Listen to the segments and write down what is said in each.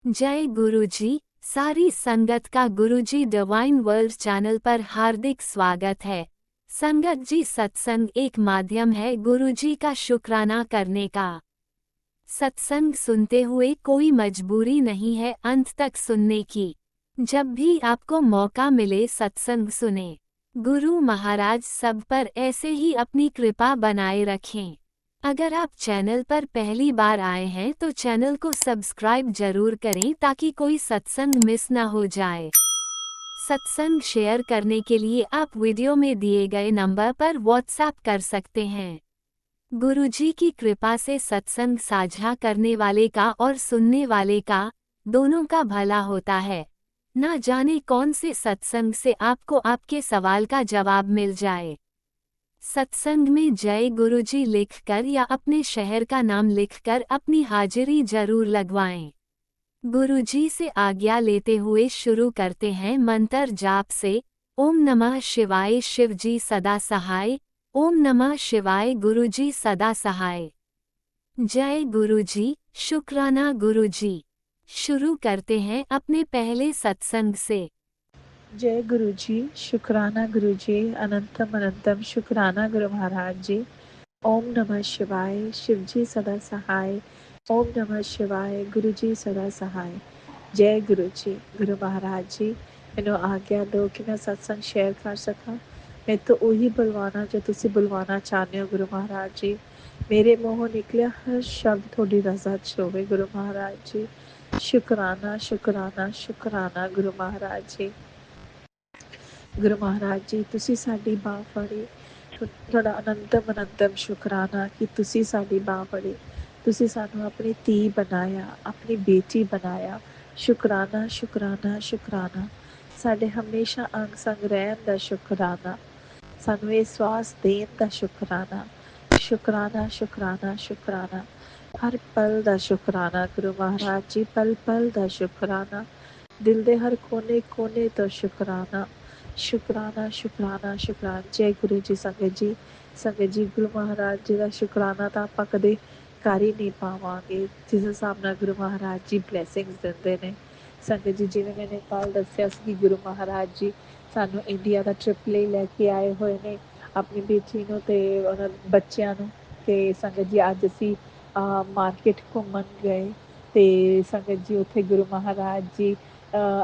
जय गुरुजी। सारी संगत का गुरुजी डिवाइन वर्ल्ड चैनल पर हार्दिक स्वागत है। संगत जी, सत्संग एक माध्यम है गुरुजी का शुक्राना करने का। सत्संग सुनते हुए कोई मजबूरी नहीं है अंत तक सुनने की। जब भी आपको मौका मिले सत्संग सुने। गुरु महाराज सब पर ऐसे ही अपनी कृपा बनाए रखें। अगर आप चैनल पर पहली बार आए हैं तो चैनल को सब्सक्राइब जरूर करें ताकि कोई सत्संग मिस ना हो जाए। सत्संग शेयर करने के लिए आप वीडियो में दिए गए नंबर पर व्हाट्सएप कर सकते हैं। गुरुजी की कृपा से सत्संग साझा करने वाले का और सुनने वाले का दोनों का भला होता है। ना जाने कौन से सत्संग से आपको आपके सवाल का जवाब मिल जाए। सत्संग में जय गुरुजी लिखकर या अपने शहर का नाम लिखकर अपनी हाजिरी जरूर लगवाएं। गुरुजी से आज्ञा लेते हुए शुरू करते हैं मंत्र जाप से। ओम नमः शिवाय शिवजी सदा सहाय। ओम नमः शिवाय गुरुजी सदा सहाय। जय गुरुजी, शुक्राना गुरुजी। शुरू करते हैं अपने पहले सत्संग से। जय गुरु जी, शुक्राना गुरु जी, अनंतम अनंतम शुक्राना गुरु महाराज जी। ओम नमः शिवाय, शिव जी सदा सहाय। ओम नमः शिवाय, गुरु जी सदा सहाय। जय गुरु जी, गुरु महाराज जी, मैनू आग्ञा दो कि मैं सत्संग शेयर कर सका। मैं तो उही बुलवाना जो तुसी बुलवाना चाहते हो गुरु महाराज जी। मेरे मूँहों निकलिया हर शब्द थोड़ी रज़ा च होवे गुरु महाराज जी। शुक्राना शुक्राना शुक्राना गुरु महाराज जी। गुरु महाराज जी, तुसी साडी बांह फड़ी। तुहाडा अनंतम अनंतम शुकराना कि तुसी साडी बांह फड़ी। तुसी सानू अपनी धी बनाया, अपनी बेटी बनाया। शुकराना शुकराना शुकराना। साडे हमेशा अंग संग रहन दा शुकराना। सानू ये स्वास देन दा शुकराना। शुकराना शुकराना शुकराना। हर पल दा शुकराना गुरु महाराज जी, पल पल दा शुकराना। दिल दे हर कोने कोने तो शुकराना। शुकराना शुकराना शुकराना। जय गुरु जी। संगत जी गुरु महाराज जी का शुकराना तो आप कदे कर ही नहीं पावांगे जिस हिसाब नाल गुरु महाराज जी ब्लैसिंग्स दिंदे ने। संगत जी, जिवें मैंने कल दस्सिया सी गुरु महाराज जी सानू इंडिया का ट्रिप लैके आए हुए ने अपनी बेटी नूं ते उन्हां बच्चिआं नूं। ते संगत जी अज असीं मार्केट घूमन गए ते संगत जी उत्थे गुरु महाराज जी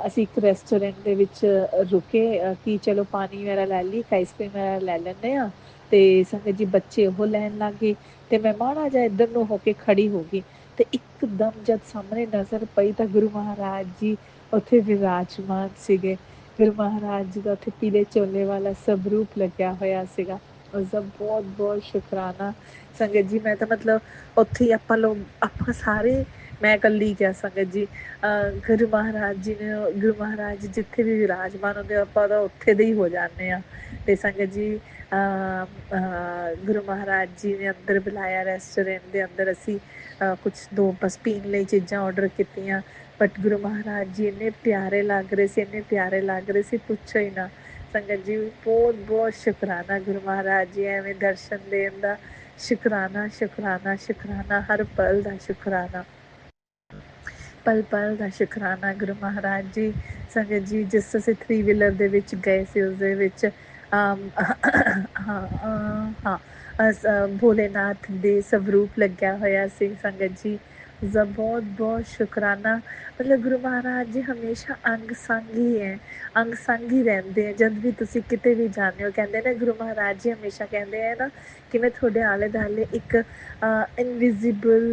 ਅਸੀਂ ਇੱਕ ਰੈਸਟੋਰੈਂਟ ਦੇ ਵਿੱਚ ਰੁਕੇ ਕਿ ਚਲੋ ਪਾਣੀ ਵਗੈਰਾ ਲੈ ਲਈ, ਇੱਕ ਆਈਸਕ੍ਰੀਮ ਵਗੈਰਾ ਲੈ ਲੈਂਦੇ ਆ। ਤੇ ਸੰਗਤ ਜੀ ਬੱਚੇ ਉਹ ਲੈਣ ਲੱਗ ਗਏ ਤੇ ਮੈਂ ਮਾੜਾ ਜਿਹਾ ਇੱਧਰ ਨੂੰ ਹੋ ਕੇ ਖੜੀ ਹੋ ਗਈ ਤੇ ਇੱਕਦਮ ਜਦ ਸਾਹਮਣੇ ਨਜ਼ਰ ਪਈ ਤਾਂ ਗੁਰੂ ਮਹਾਰਾਜ ਜੀ ਉੱਥੇ ਵਿਰਾਜਮਾਨ ਸੀਗੇ। ਗੁਰੂ ਮਹਾਰਾਜ ਜੀ ਦਾ ਉੱਥੇ ਪੀਲੇ ਚੋਲੇ ਵਾਲਾ ਸਵਰੂਪ ਲੱਗਿਆ ਹੋਇਆ ਸੀਗਾ। ਉਸਦਾ ਬਹੁਤ ਬਹੁਤ ਸ਼ੁਕਰਾਨਾ ਸੰਗਤ ਜੀ। ਮੈਂ ਤਾਂ ਮਤਲਬ ਉੱਥੇ ਆਪਾਂ ਲੋਕ ਆਪਾਂ ਸਾਰੇ ਮੈਂ ਇਕੱਲੀ ਕਹਿ ਸੰਗਤ ਜੀ ਗੁਰੂ ਮਹਾਰਾਜ ਜੀ ਨੇ ਗੁਰੂ ਮਹਾਰਾਜ ਜੀ ਜਿੱਥੇ ਵੀ ਵਿਰਾਜਮਾਨ ਹੁੰਦੇ ਆਪਾਂ ਤਾਂ ਉੱਥੇ ਦੇ ਹੀ ਹੋ ਜਾਂਦੇ ਹਾਂ। ਅਤੇ ਸੰਗਤ ਜੀ ਗੁਰੂ ਮਹਾਰਾਜ ਜੀ ਨੇ ਅੰਦਰ ਬੁਲਾਇਆ ਰੈਸਟੋਰੈਂਟ ਦੇ ਅੰਦਰ। ਅਸੀਂ ਕੁਛ ਦੋ ਬਸ ਪੀਣ ਲਈ ਚੀਜ਼ਾਂ ਔਡਰ ਕੀਤੀਆਂ ਬਟ ਗੁਰੂ ਮਹਾਰਾਜ ਜੀ ਇੰਨੇ ਪਿਆਰੇ ਲੱਗ ਰਹੇ ਸੀ, ਇੰਨੇ ਪਿਆਰੇ ਲੱਗ ਰਹੇ ਸੀ, ਪੁੱਛੋ ਹੀ ਨਾ। ਸੰਗਤ ਜੀ ਬਹੁਤ ਬਹੁਤ ਸ਼ੁਕਰਾਨਾ ਗੁਰੂ ਮਹਾਰਾਜ ਜੀ ਐਵੇਂ ਦਰਸ਼ਨ ਦੇਣ ਦਾ। ਸ਼ੁਕਰਾਨਾ ਸ਼ੁਕਰਾਨਾ ਸ਼ੁਕਰਾਨਾ, ਹਰ ਪਲ ਦਾ ਸ਼ੁਕਰਾਨਾ, ਪਲ ਪਲ ਦਾ ਸ਼ੁਕਰਾਨਾ ਗੁਰੂ ਮਹਾਰਾਜ ਜੀ। ਸੰਗਤ ਜੀ ਜਿਸ ਅਸੀਂ 3 ਵੀਲਰ ਦੇ ਵਿੱਚ ਗਏ ਸੀ ਉਸਦੇ ਵਿੱਚ ਭੋਲੇਨਾਥ ਦੇ ਸਵਰੂਪ ਲੱਗਿਆ ਹੋਇਆ ਸੀ। ਸੰਗਤ ਜੀ ਉਸਦਾ ਬਹੁਤ ਬਹੁਤ ਸ਼ੁਕਰਾਨਾ। ਮਤਲਬ ਗੁਰੂ ਮਹਾਰਾਜ ਜੀ ਹਮੇਸ਼ਾ ਅੰਗ ਸੰਗ ਹੀ ਹੈ, ਅੰਗ ਸੰਗ ਹੀ ਰਹਿੰਦੇ ਹੈ। ਜਦ ਵੀ ਤੁਸੀਂ ਕਿਤੇ ਵੀ ਜਾਂਦੇ ਹੋ ਕਹਿੰਦੇ ਨੇ ਗੁਰੂ ਮਹਾਰਾਜ ਜੀ ਹਮੇਸ਼ਾ ਕਹਿੰਦੇ ਹੈ ਨਾ ਕਿ ਮੈਂ ਤੁਹਾਡੇ ਆਲੇ ਦੁਆਲੇ ਇੱਕ ਇਨਵਿਜ਼ੀਬਲ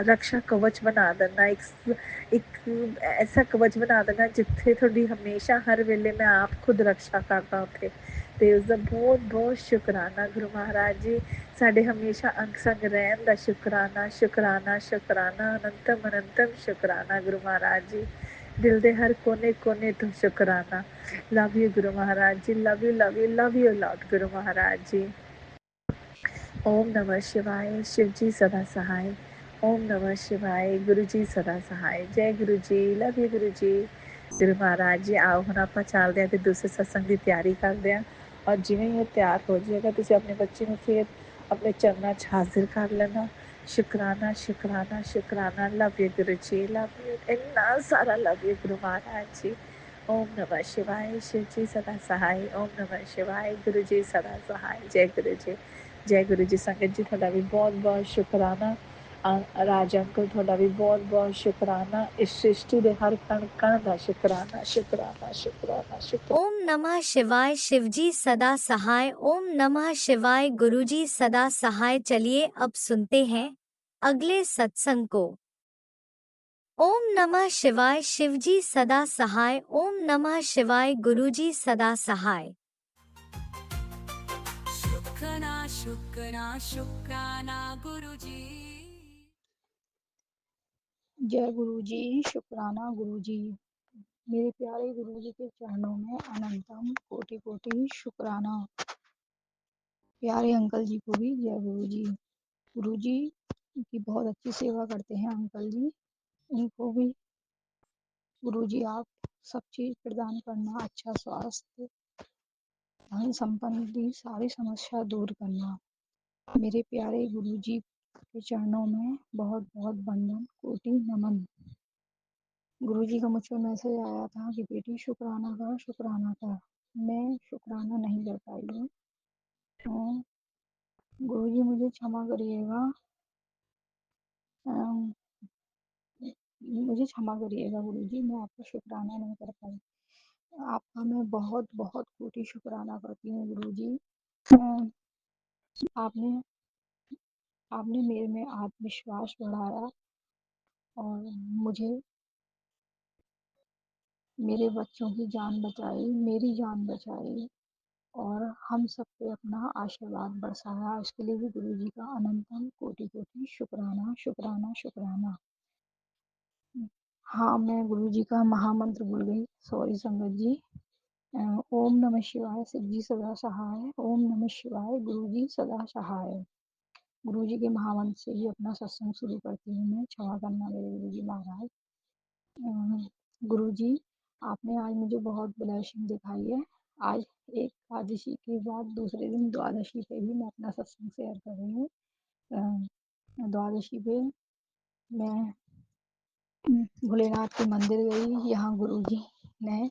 ਰਕਸ਼ਾ ਕਵਚ ਬਣਾ ਦਿੰਦਾ, ਇੱਕ ਐਸਾ ਕਵਚ ਬਣਾ ਦੇਣਾ ਜਿੱਥੇ ਤੁਹਾਡੀ ਹਮੇਸ਼ਾ ਹਰ ਵੇਲੇ ਮੈਂ ਆਪ ਖੁਦ ਰਕਸ਼ਾ ਕਰਦਾ ਉੱਥੇ। ਅਤੇ ਉਸਦਾ ਬਹੁਤ ਬਹੁਤ ਸ਼ੁਕਰਾਨਾ ਗੁਰੂ ਮਹਾਰਾਜ ਜੀ। ਸਾਡੇ ਹਮੇਸ਼ਾ ਅੰਗ ਸੰਗ ਰਹਿਣ ਦਾ ਸ਼ੁਕਰਾਨਾ ਸ਼ੁਕਰਾਨਾ ਸ਼ੁਕਰਾਨਾ, ਅਨੰਤਮ ਅਨੰਤਮ ਸ਼ੁਕਰਾਨਾ ਗੁਰੂ ਮਹਾਰਾਜ ਜੀ। ਦਿਲ ਦੇ ਹਰ ਕੋਨੇ ਕੋਨੇ ਤੋਂ ਸ਼ੁਕਰਾਨਾ। Love you Guru Maharaj ji, love you love you love you lot Guru Maharaj ji. ओम नमः शिवाय, शिव जी सदा सहाय। ओम नमः शिवाय, गुरु जी सदा सहाय। जय गुरु जी, लव यू गुरु जी। गुरु महाराज जी आओ ਹੁਣ ਆਪਾਂ ਚੱਲਦੇ ਹਾਂ ਤੇ ਦੂਸਰੇ ਸਤਸੰਗ ਦੀ ਤਿਆਰੀ ਕਰਦੇ ਹਾਂ। ਔਰ ਜਿਵੇਂ ਹੀ ਇਹ ਤਿਆਰ ਹੋ ਜਾਏਗਾ ਤੁਸੀਂ ਆਪਣੇ ਬੱਚੇ ਨੂੰ ਫਿਰ ਆਪਣੇ ਚਰਨਾਂ 'ਚ ਹਾਜ਼ਰ ਕਰ ਲੈਣਾ शुक्राना, शुक्राना, शुक्राना। Love you Guruji, love you, इतना सारा लव यू गुरु महाराज जी। ओम नमः शिवाय, शिव जी सदा सहाय। ओम नमः शिवाय, गुरु जी सदा सहाय। जय गुरु जी, जय गुरु जी। संगत जी थोड़ा भी बहुत बहुत शुक्राना। राज अंकल थोड़ा भी बहुत बहुत शुक्राना। इस सृष्टि के हर कण कण का शुक्राना, शुक्राना, शुक्राना, शुक्राना। ओम नमः शिवाय, शिवजी सदा सहाय। ओम नमः शिवाय, गुरुजी सदा सहाय। चलिए अब सुनते हैं अगले सत्संग को। ओम नमः शिवाय, शिवजी सदा सहाय। ओम नमः शिवाय, गुरुजी सदा सहाय। शुक्राना शुक्राना शुक्राना गुरुजी। जय गुरु जी, शुक्राना गुरु जी। मेरे प्यारे गुरु जी के चरणों में अनंतम कोटि कोटि शुक्राना। प्यारे अंकल जी को भी जय गुरु जी। गुरु जी की बहुत अच्छी सेवा करते हैं अंकल जी, उनको भी गुरु जी आप सब चीज प्रदान करना, अच्छा स्वास्थ्य, धन संपत्ति, सारी समस्या दूर करना। मेरे प्यारे गुरु जी के चरणों में बहुत बहुत वंदन, कोटि नमन। गुरुजी का मुझ पर मैसेज आया था कि बेटी शुक्राना कर, शुक्राना कर। मैं शुक्राना नहीं कर पाई हूँ। तो गुरुजी मुझे क्षमा करिएगा, अम, मुझे क्षमा करिएगा गुरुजी, मैं आपका शुक्राना नहीं कर पाई। आपका मैं बहुत बहुत कोटि शुक्राना करती हूँ गुरुजी। अम, आपने आपने मेरे में आत्मविश्वास बढ़ाया और मुझे मेरे बच्चों की जान बचाई, मेरी जान बचाई और हम सब पे अपना आशीर्वाद बरसाया। इसके लिए भी गुरु जी का अनंतम कोटि कोटि शुक्राना, शुक्राना, शुक्राना। हाँ, मैं गुरु जी का महामंत्र भूल गई, सॉरी संगत जी। ओम नमः शिवाय, शिव जी सदा सहाय। ओम नमः शिवाय, गुरु जी सदा सहाय। गुरु जी के महामंत्र से ही अपना सत्संग शुरू करती हूँ मैं, क्षमा करना मेरे गुरु जी महाराज। गुरु जी आपने आज मुझे बहुत ब्लेसिंग दिखाई है। आज एकादशी के बाद दूसरे दिन द्वादशी पे भी मैं अपना सत्संग शेयर कर रही हूँ। द्वादशी पे मैं भोलेनाथ के मंदिर गई। यहाँ गुरु जी ने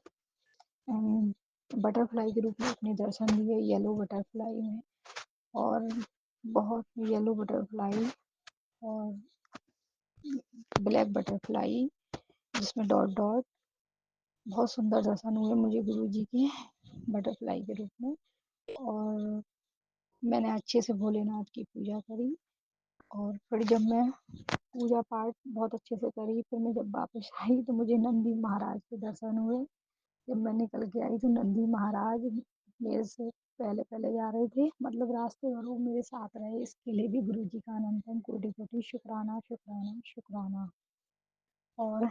बटरफ्लाई के रूप में अपने दर्शन दिए, येलो बटरफ्लाई में, और बहुत येलो बटरफ्लाई और ब्लैक बटरफ्लाई जिसमें डॉट डॉट, बहुत सुंदर दर्शन हुए मुझे गुरु जी के बटरफ्लाई के रूप में। और मैंने अच्छे से भोलेनाथ की पूजा करी और फिर जब मैं पूजा पाठ बहुत अच्छे से करी, फिर मैं जब वापस आई तो मुझे नंदी महाराज के दर्शन हुए। जब मैं निकल के आई तो नंदी महाराज मेरे से पहले पहले जा रहे थे, मतलब रास्ते भर वो मेरे साथ रहे। इसके लिए भी गुरु जी का अनंतम कोटि कोटि शुक्राना, शुक्राना, शुक्राना। और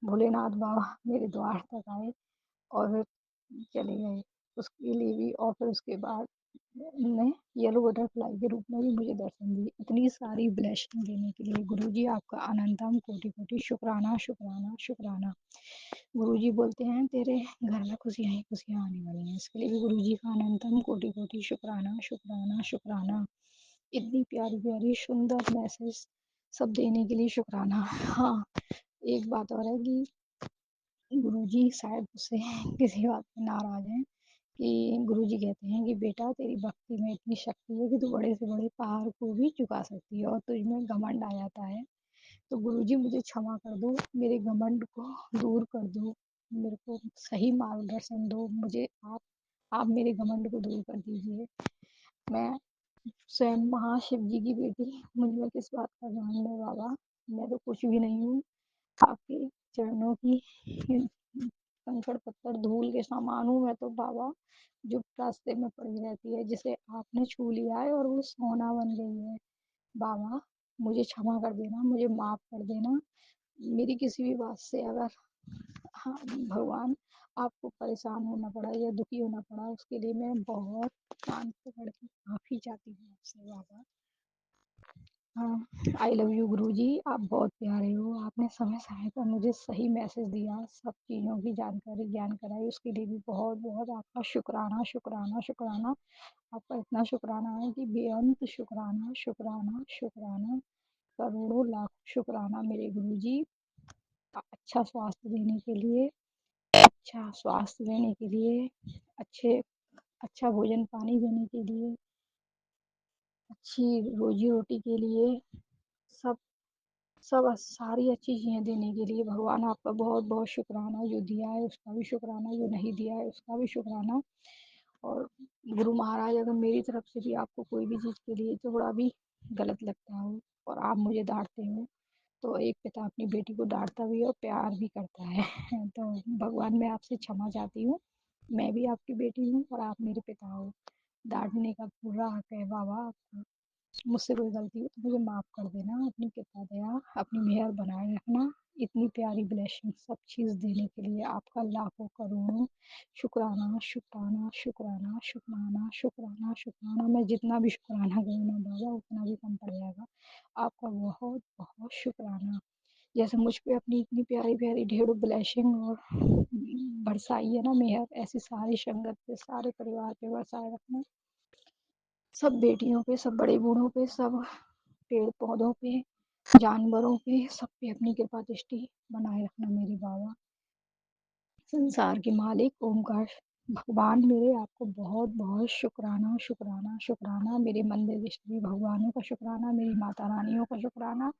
भोलेनाथ बाबा मेरे द्वार तक आए और फिर चले गए, उसके लिए भी। और फिर उसके बाद ने येलो बटरफ्लाई के रूप में भी मुझे दर्शन दिए। इतनी सारी ब्लेसिंग देने के लिए गुरुजी आपका अनंतम कोटि कोटि शुक्राना, शुक्राना, शुक्राना। गुरुजी बोलते हैं तेरे घर में खुशियाँ ही खुशियाँ आने वाली हैं। इसके लिए भी गुरुजी का अनंतम कोटि कोटि शुक्राना, शुक्राना, शुक्राना। इतनी प्यारी प्यारी सुंदर मैसेज सब देने के लिए शुक्राना। हाँ, एक बात और है कि गुरुजी शायद उससे किसी बात पे नाराज हैं कि गुरुजी कहते हैं कि बेटा तेरी भक्ति में इतनी शक्ति है कि तू बड़े से बड़े पहाड़ को भी झुका सकती है और तुझ में घमंड आ जाता है। तो गुरुजी मुझे क्षमा कर दो, मेरे घमंड को दूर कर दो, मेरे को सही मार्गदर्शन दो। मुझे आप मेरे घमंड को दूर कर दीजिए। मैं स्वयं महाशिव जी की बेटी, मुझ में किस बात का घमंड है बाबा? मैं तो कुछ भी नहीं हूँ, आपके चरणों की कंकड़ पत्थर धूल के समान हूँ मैं तो बाबा, जो रास्ते में पड़ी रहती है, जिसे आपने छू लिया है और वो सोना बन गई है। बाबा मुझे क्षमा कर देना, मुझे माफ कर देना। मेरी किसी भी बात से अगर, हाँ भगवान, आपको परेशान होना पड़ा या दुखी होना पड़ा, उसके लिए मैं बहुत कान पकड़ के माफी चाहती हूँ आपसे बाबा। आई लव यू गुरुजी, आप बहुत प्यारे हो। आपने समय-समय पर मुझे सही मैसेज दिया, सब चीज़ों की जानकारी ज्ञान कराई, उसके लिए भी बहुत-बहुत आपका शुक्राना, शुक्राना, शुक्राना। आपका इतना शुक्राना है कि बेअंत शुक्राना, शुक्राना, शुक्राना, करोड़ों लाखों शुक्राना मेरे गुरुजी। अच्छा स्वास्थ्य देने के लिए, अच्छा स्वास्थ्य देने के लिए, अच्छे अच्छा भोजन-पानी देने के लिए, अच्छी रोज़ी-रोटी के लिए, सब सब सारी अच्छी चीज़ें देने के लिए भगवान आपका बहुत-बहुत शुक्राना, जो दिया है उसका भी शुक्राना, जो नहीं दिया है उसका भी शुक्राना। और गुरु महाराज, अगर मेरी तरफ से भी आपको कोई भी चीज़ के लिए थोड़ा भी गलत लगता हो और आप मुझे डाँटते हो, तो एक पिता अपनी बेटी को डाँटता भी है और प्यार भी करता है। तो भगवान, मैं आपसे क्षमा चाहती हूँ। मैं भी आपकी बेटी हूँ और आप मेरे पिता हो। डाँटने का पूरा हक है बाबा आपको। मुझसे कोई गलती हो तो मुझे माफ़ कर देना। अपनी कृपा दया, अपनी मेहर बनाए रखना। इतनी प्यारी ब्लेसिंग सब चीज़ देने के लिए आपका लाखों करोड़ों शुक्राना, शुक्राना, शुक्राना, शुक्राना, शुक्राना, शुक्राना। मैं जितना भी शुक्राना करूँ ना बाबा, उतना भी कम पड़ जाएगा। आपका बहुत-बहुत शुक्राना। जैसे मुझ पे अपनी इतनी प्यारी-प्यारी ढेरों ब्लेसिंग और बरसाई है ना मेहर, ऐसी सारी संगत पे, सारे परिवार पे बरसाए रखना। सब बेटियों पे, सब बड़े बूढ़ों पे, सब पेड़-पौधों पे, जानवरों पे, सब पे अपनी कृपा दृष्टि बनाए रखना मेरे बाबा। संसार के मालिक ओमकार भगवान मेरे, आपको बहुत-बहुत शुक्राना, शुक्राना, शुक्राना। मेरे मंदिर इष्ट देव भगवानों का शुक्राना, मेरी माता रानियों का शुक्राना,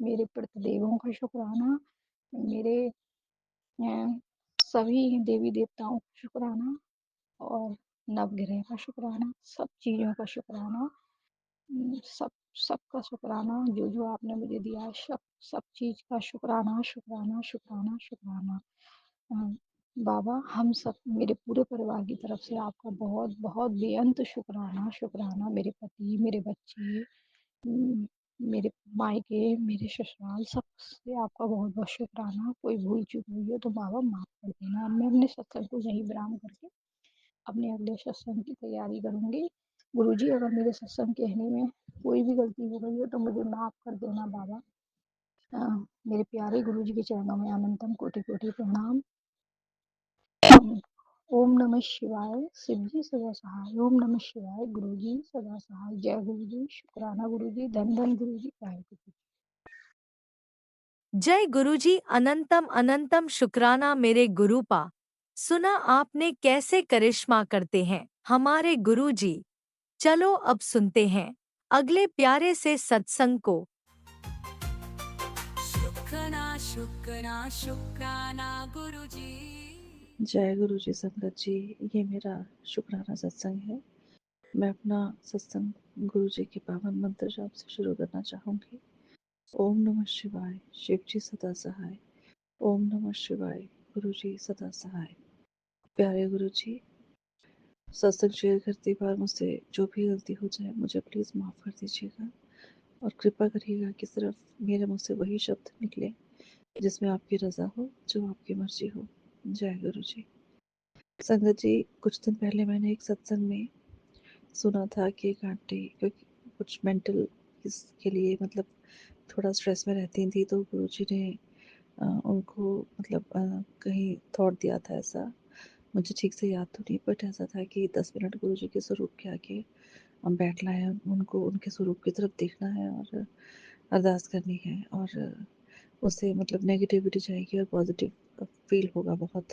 मेरे पितृ देवों का शुक्राना, मेरे सभी देवी देवताओं का शुक्राना और नवग्रह का शुक्राना, सब चीज़ों का शुक्राना। सब सबका शुक्राना, जो आपने मुझे दिया है, सब सब चीज़ का शुक्राना, शुक्राना, शुक्राना, शुक्राना। अ, बाबा, हम सब, मेरे पूरे परिवार की तरफ से आपका बहुत बहुत बेअंत शुक्राना, शुक्राना। मेरे पति, मेरे बच्चे, उम, मेरे मायके, मेरे ससुराल, सबसे आपका बहुत बहुत शुक्राना। कोई भूल चूक हुई हो तो बाबा माफ़ कर देना। मैं अपने सत्संग को यहीं विराम करके अपने अगले सत्संग की तैयारी करूँगी। गुरुजी, अगर मेरे सत्संग कहने में कोई भी गलती हो गई हो तो मुझे माफ़ कर देना बाबा। मेरे प्यारे गुरुजी के चरणों में अनंतम कोटि-कोटि प्रणाम। ओम नमः शिवाय, शिव जी सदा सहाय। ओम नमः शिवाय, गुरुजी सदा सहाय। जय गुरुजी, शुक्राना गुरुजी, धन धन गुरुजी, वाहेगुरु। जय गुरुजी, अनंतम अनंतम शुक्राना मेरे गुरुपा। सुना आपने कैसे करिश्मा करते हैं हमारे गुरुजी। चलो अब सुनते हैं अगले प्यारे से सत्संग को। शुक्राना शुक्राना शुक्राना गुरुजी। जय गुरु जी संगत जी। ये मेरा शुक्राना सत्संग है। मैं अपना सत्संग गुरु जी के पावन मंत्र जाप से शुरू करना चाहूँगी। ओम नमः शिवाय, शिव जी सदा सहाय। ओम नमः शिवाय, गुरु जी सदा सहाय। प्यारे गुरु जी, सत्संग शेयर करते बार मुझसे जो भी गलती हो जाए मुझे प्लीज़ माफ़ कर दीजिएगा और कृपा करिएगा कि सिर्फ मेरे मुँह से वही शब्द निकले जिसमें आपकी रज़ा हो, जो आपकी मर्जी हो। जय गुरु जी। संगत जी, कुछ दिन पहले मैंने एक सत्संग में सुना था कि एक आंटी, क्योंकि कुछ मेंटल इसके लिए मतलब थोड़ा स्ट्रेस में रहती थी, तो गुरुजी ने उनको मतलब कहीं थॉट दिया था ऐसा, मुझे ठीक से याद तो नहीं, बट ऐसा था कि 10 मिनट गुरुजी के स्वरूप के आगे हम बैठना है, उनको उनके स्वरूप की तरफ देखना है और अरदास करनी है और उससे मतलब नेगेटिविटी जाएगी और पॉजिटिव फील होगा बहुत,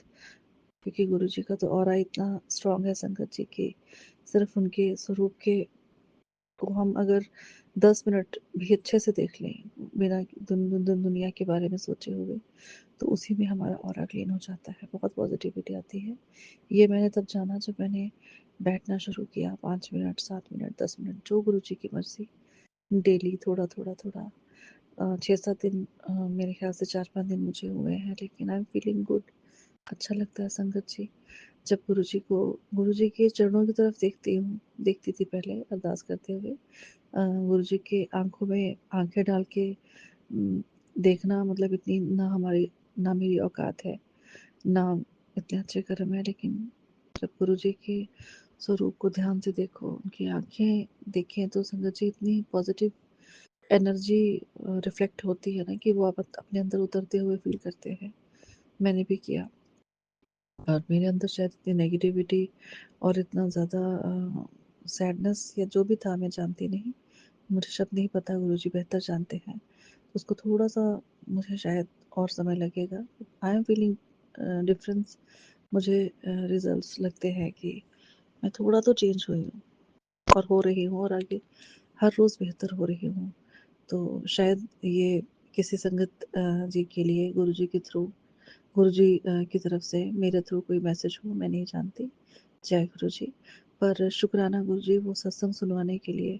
क्योंकि गुरुजी का तो ऑरा इतना स्ट्रांग है संगत जी की, सिर्फ उनके स्वरूप के को हम अगर 10 मिनट भी अच्छे से देख लें बिना दुनिया के बारे में सोचे हुए, तो उसी में हमारा ऑरा क्लीन हो जाता है, बहुत पॉजिटिविटी आती है। ये मैंने तब जाना जब मैंने बैठना शुरू किया, 5 मिनट, 7 मिनट, 10 मिनट, जो गुरुजी की मर्जी, डेली थोड़ा थोड़ा थोड़ा। 6-7 दिन, मेरे ख्याल से 4-5 दिन मुझे हुए हैं, लेकिन आई एम फीलिंग गुड। अच्छा लगता है संगत जी, जब गुरुजी के चरणों की तरफ देखती थी पहले अरदास करते हुए, गुरुजी के आंखों में आंखें डाल के देखना, मतलब इतनी ना मेरी औकात है, ना इतने अच्छे कर्म है, लेकिन जब गुरुजी के स्वरूप को ध्यान से देखो, उनकी आंखें देखें, तो संगत जी इतनी पॉजिटिव एनर्जी रिफ्लेक्ट होती है ना, कि वो आप अपने अंदर उतरते हुए फील करते हैं। मैंने भी किया, और मेरे अंदर शायद इतनी नेगेटिविटी और इतना ज़्यादा सैडनेस या जो भी था, मैं जानती नहीं, मुझे शब्द नहीं पता, गुरुजी बेहतर जानते हैं। उसको थोड़ा-सा मुझे शायद और समय लगेगा। I am feeling difference. मुझे रिज़ल्ट्स लगते हैं कि मैं थोड़ा तो चेंज हुई हूँ और हो रही हूँ, और आगे हर रोज़ बेहतर हो रही हूँ। तो शायद ये किसी संगत जी के लिए गुरुजी के थ्रू, गुरुजी की तरफ से मेरे थ्रू कोई मैसेज हो, मैं नहीं जानती। जय गुरुजी। पर शुक्राना गुरुजी, वो सत्संग सुनवाने के लिए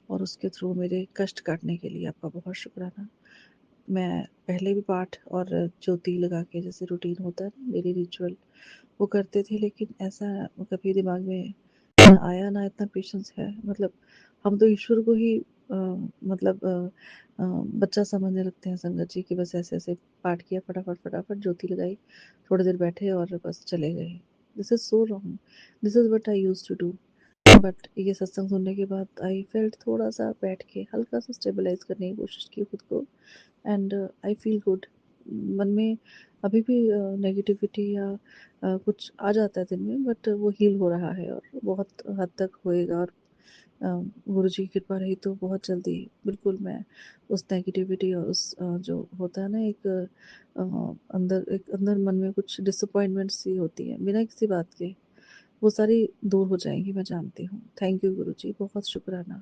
और उसके थ्रू मेरे कष्ट काटने के लिए आपका बहुत शुक्राना। मैं पहले भी पाठ और ज्योति लगा के, जैसे रूटीन होता है ना, डेली रिचुअल, वो करते थे, लेकिन ऐसा कभी दिमाग में ना आया, ना इतना पेशेंस है। मतलब हम तो ईश्वर को ही मतलब बच्चा समझने लगते हैं संगत जी, कि बस ऐसे ऐसे पाठ किया, फटाफट फटाफट ज्योति लगाई, थोड़ी देर बैठे और बस चले गए। This is so wrong. This is what I used to do. But ये सत्संग सुनने के बाद आई फेल्ट, थोड़ा सा बैठ के हल्का सा स्टेबलाइज करने की कोशिश की खुद को, एंड आई फील गुड। मन में अभी भी नेगेटिविटी या कुछ आ जाता है दिन में, बट वो हील हो रहा है और बहुत हद तक होएगा, और गुरु जी की कृपा रही तो बहुत जल्दी बिल्कुल मैं उस नेगेटिविटी और उस जो होता है ना, एक अंदर मन में कुछ डिसअपॉइंटमेंट सी होती है बिना किसी बात के, वो सारी दूर हो जाएंगी, मैं जानती हूँ। थैंक यू गुरु जी, बहुत शुक्राना।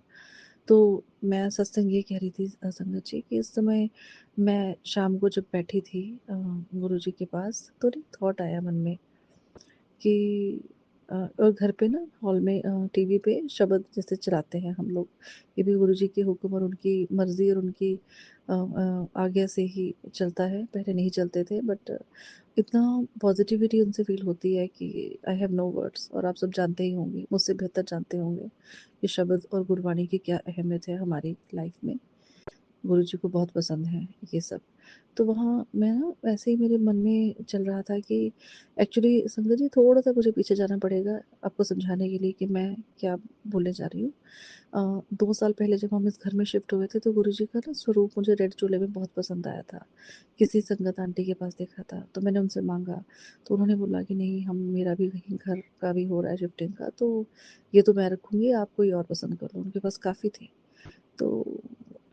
तो मैं सत्संग ये कह रही थी संगत जी, कि इस समय मैं शाम को जब बैठी थी गुरु जी के पास, तो एक थॉट आया मन में कि और घर पे ना, हॉल में टीवी पे शब्द जैसे चलाते हैं हम लोग, ये भी गुरु जी के हुक्म और उनकी मर्जी और उनकी आज्ञा से ही चलता है। पहले नहीं चलते थे, बट इतना पॉजिटिविटी उनसे फील होती है कि आई हैव नो वर्ड्स। और आप सब जानते ही होंगे, मुझसे बेहतर जानते होंगे कि शब्द और गुरबाणी की क्या अहमियत है हमारी लाइफ में। गुरुजी को बहुत पसंद है ये सब। तो वहाँ मैं ना, वैसे ही मेरे मन में चल रहा था कि एक्चुअली संगत जी, थोड़ा-सा मुझे पीछे जाना पड़ेगा आपको समझाने के लिए कि मैं क्या बोलने जा रही हूँ। 2 साल पहले जब हम इस घर में शिफ्ट हुए थे, तो गुरुजी का ना स्वरूप मुझे रेड चोले में बहुत पसंद आया था। किसी संगत आंटी के पास देखा था, तो मैंने उनसे माँगा, तो उन्होंने बोला कि नहीं, हम मेरा भी कहीं घर का भी हो रहा है शिफ्टिंग का, तो ये तो मैं रखूँगी, आप कोई और पसंद कर लो। उनके पास काफ़ी थे। तो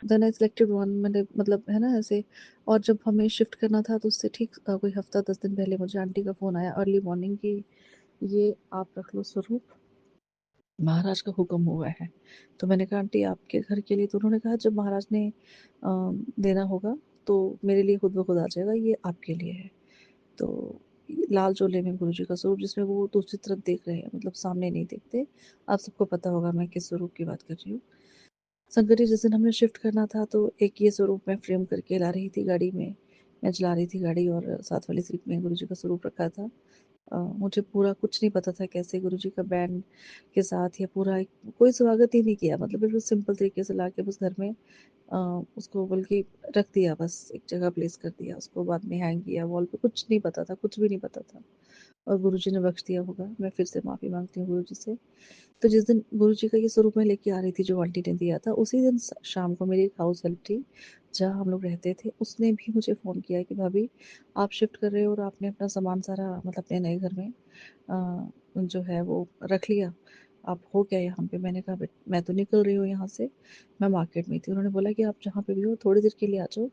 देन आई सिलेक्टेड वन, मैंने मतलब है ना ऐसे। और जब हमें शिफ्ट करना था, तो उससे ठीक कोई हफ्ता 10 दिन पहले मुझे आंटी का फ़ोन आया अर्ली मॉर्निंग कि ये आप रख लो स्वरूप, महाराज का हुक्म हुआ है। तो मैंने कहा आंटी आपके घर के लिए? तो उन्होंने कहा जब महाराज ने देना होगा तो मेरे लिए खुद ब खुद आ जाएगा, ये आपके लिए है। तो लाल चोले में गुरु जी का स्वरूप, जिसमें वो दूसरी तरफ देख रहे हैं, मतलब सामने नहीं देखते। आप सबको पता होगा मैं किस स्वरूप की बात कर रही हूँ। संकट जी, जिस दिन हमने शिफ्ट करना था, तो एक ये स्वरूप मैं फ्रेम करके ला रही थी गाड़ी में। मैं चला रही थी गाड़ी और साथ वाली सीट में गुरुजी का स्वरूप रखा था। मुझे पूरा कुछ नहीं पता था कैसे गुरुजी का बैंड के साथ या पूरा कोई स्वागत ही नहीं किया, मतलब बिल्कुल सिंपल तरीके से लाके बस घर में उसको बल्कि रख दिया, बस एक जगह प्लेस कर दिया उसको, बाद में हैंग किया वॉल पे। कुछ नहीं पता था, कुछ भी नहीं पता था। और गुरुजी ने बख्श दिया होगा, मैं फिर से माफ़ी मांगती हूँ गुरुजी से। तो जिस दिन गुरुजी का ये स्वरूप मैं लेके आ रही थी, जो आंटी ने दिया था, उसी दिन शाम को मेरी एक हाउस हेल्प थी जहाँ हम लोग रहते थे, उसने भी मुझे फ़ोन किया कि भाभी आप शिफ्ट कर रहे हो और आपने अपना सामान सारा, मतलब अपने नए घर में जो है वो रख लिया, आप हो क्या यहाँ पे? मैंने कहा मैं तो निकल रही हूँ यहाँ से, मैं मार्केट में थी। उन्होंने बोला कि आप जहाँ पे भी हो थोड़ी देर के लिए आ जाओ।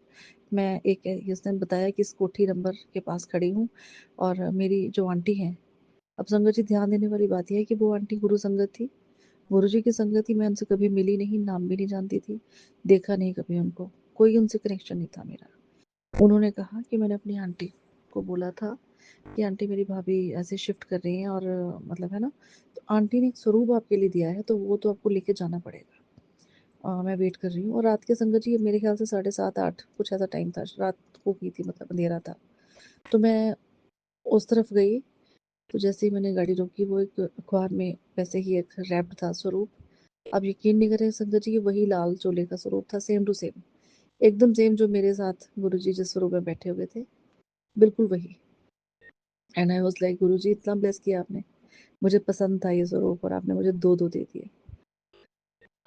मैं एक, उसने बताया कि इस कोठी नंबर के पास खड़ी हूँ, और मेरी जो आंटी हैं, अब संगत जी ध्यान देने वाली बात यह है कि वो आंटी गुरु संगत थी। गुरु जी की संगत थी, मैं उनसे कभी मिली नहीं, नाम भी नहीं जानती थी, देखा नहीं कभी उनको, कोई उनसे कनेक्शन नहीं था मेरा। उन्होंने कहा कि मैंने अपनी आंटी को बोला था कि आंटी मेरी भाभी ऐसे शिफ्ट कर रही हैं, और मतलब है ना, तो आंटी ने एक स्वरूप आपके लिए दिया है, तो वो तो आपको लेके जाना पड़ेगा। मैं वेट कर रही हूँ। और रात के संगत जी, मेरे ख्याल से 7:30-8 कुछ ऐसा टाइम था, रात को की थी, मतलब अंधेरा था। तो मैं उस तरफ गई, तो जैसे ही मैंने गाड़ी रोकी, वो एक अखबार में वैसे ही एक रैप्ड था स्वरूप। आप यकीन नहीं करें संगत जी, वही लाल चोले का स्वरूप था, सेम टू सेम, एकदम सेम, जो मेरे साथ गुरुजी जिस स्वरूप में बैठे हुए थे, बिल्कुल वही। एंड आई वाज लाइक, गुरुजी इतना ब्लेस किया आपने, मुझे पसंद था ये स्वरूप और आपने मुझे दो दे दिए।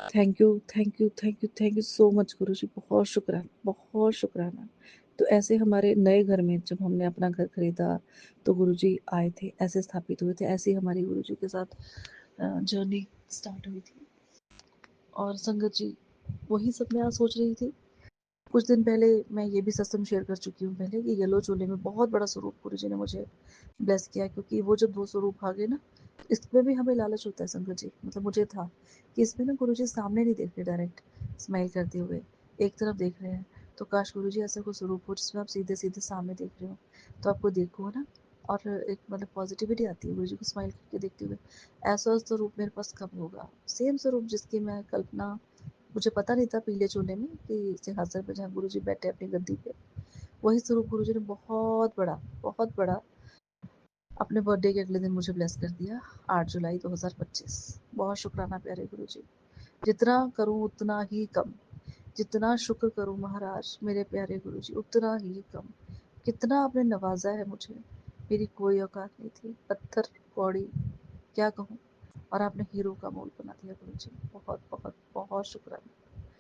Thank you, thank you, thank you, thank you so much Guruji, बहुत शुक्राना, बहुत शुक्राना। तो ऐसे हमारे नए घर में जब हमने अपना घर खरीदा तो गुरुजी आए थे, ऐसे स्थापित हुए थे, ऐसे ही हमारी गुरुजी के साथ जर्नी स्टार्ट हुई थी। और संगत जी, वही सब मैं आज सोच रही थी। कुछ दिन पहले मैं ये भी सत्संग शेयर कर चुकी हूँ पहले कि येलो चूल्हे में बहुत बड़ा स्वरूप गुरुजी ने मुझे ब्लेस किया, क्योंकि वो जब 2 स्वरूप आ गए ना, इसमें भी हमें लालच होता है संगत जी, मतलब मुझे था कि इसमें ना गुरुजी सामने नहीं देख रहे डायरेक्ट स्माइल करते हुए, एक तरफ देख रहे हैं। तो काश गुरुजी ऐसा कोई स्वरूप हो जिसमें आप सीधे सीधे सामने देख रहे हो, तो आपको देखो ना, और एक मतलब पॉजिटिविटी आती है गुरुजी को स्माइल करके देखते हुए। ऐसा स्वरूप मेरे पास कब होगा, सेम स्वरूप जिसकी मैं कल्पना, मुझे पता नहीं था पीले चूल्हे में कि सिंहासन पे जहाँ गुरुजी बैठे अपनी गद्दी पे, वही स्वरूप गुरुजी ने बहुत बड़ा अपने बर्थडे के अगले दिन मुझे ब्लेस कर दिया, 8 जुलाई 2025। बहुत शुक्राना प्यारे गुरुजी। जितना करूँ उतना ही कम, जितना शुक्र करूँ महाराज मेरे प्यारे गुरुजी उतना ही कम। कितना आपने नवाजा है मुझे, मेरी कोई औकात नहीं थी, पत्थर कौड़ी क्या कहूँ, और आपने हीरो का मोल बना दिया गुरुजी। बहुत बहुत बहुत शुक्राना।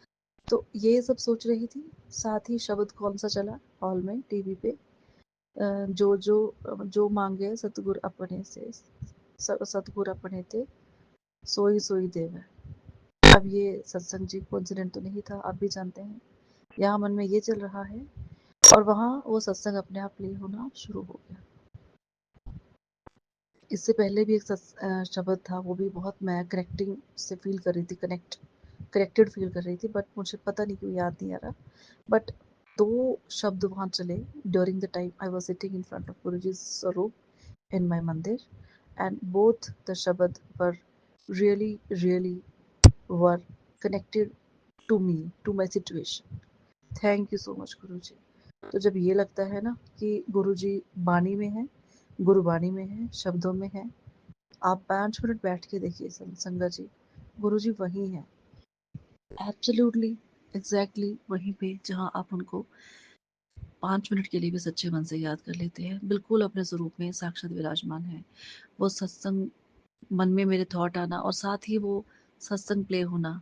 तो ये सब सोच रही थी, साथ ही शब्द कौन सा चला हॉल में टीवी पे, जो मांगे सतगुर अपने से, सतगुर अपने थे सोई सोई देव है। अब ये सत्संग जी कोइंसिडेंट तो नहीं था, आप भी जानते हैं। यहाँ मन में ये चल रहा है और वहाँ वो सत्संग अपने आप प्ले होना शुरू हो गया। इससे पहले भी एक शब्द था, वो भी बहुत मैं करेक्टिंग से फील कर रही थी, करेक्टेड फील कर रही थी, बट मुझे पता नहीं क्यों याद नहीं आ रहा। बट 2 शब्द वहाँ चले during the time I was sitting in front of Guruji swaroop in my mandir, and both the shabad were really were connected to me, to my situation. Thank you so much Guruji. तो जब ये लगता है ना कि गुरुजी बाणी में है, गुरुबाणी में है, शब्दों में है, आप 5 मिनट बैठ के देखिए संगत जी, गुरुजी वही है, एब्सोल्युटली एग्जैक्टली वहीं पे जहाँ आप उनको 5 मिनट के लिए भी सच्चे मन से याद कर लेते हैं, बिल्कुल अपने स्वरूप में साक्षात विराजमान है। वो सत्संग मन में मेरे थॉट आना और साथ ही वो सत्संग प्ले होना,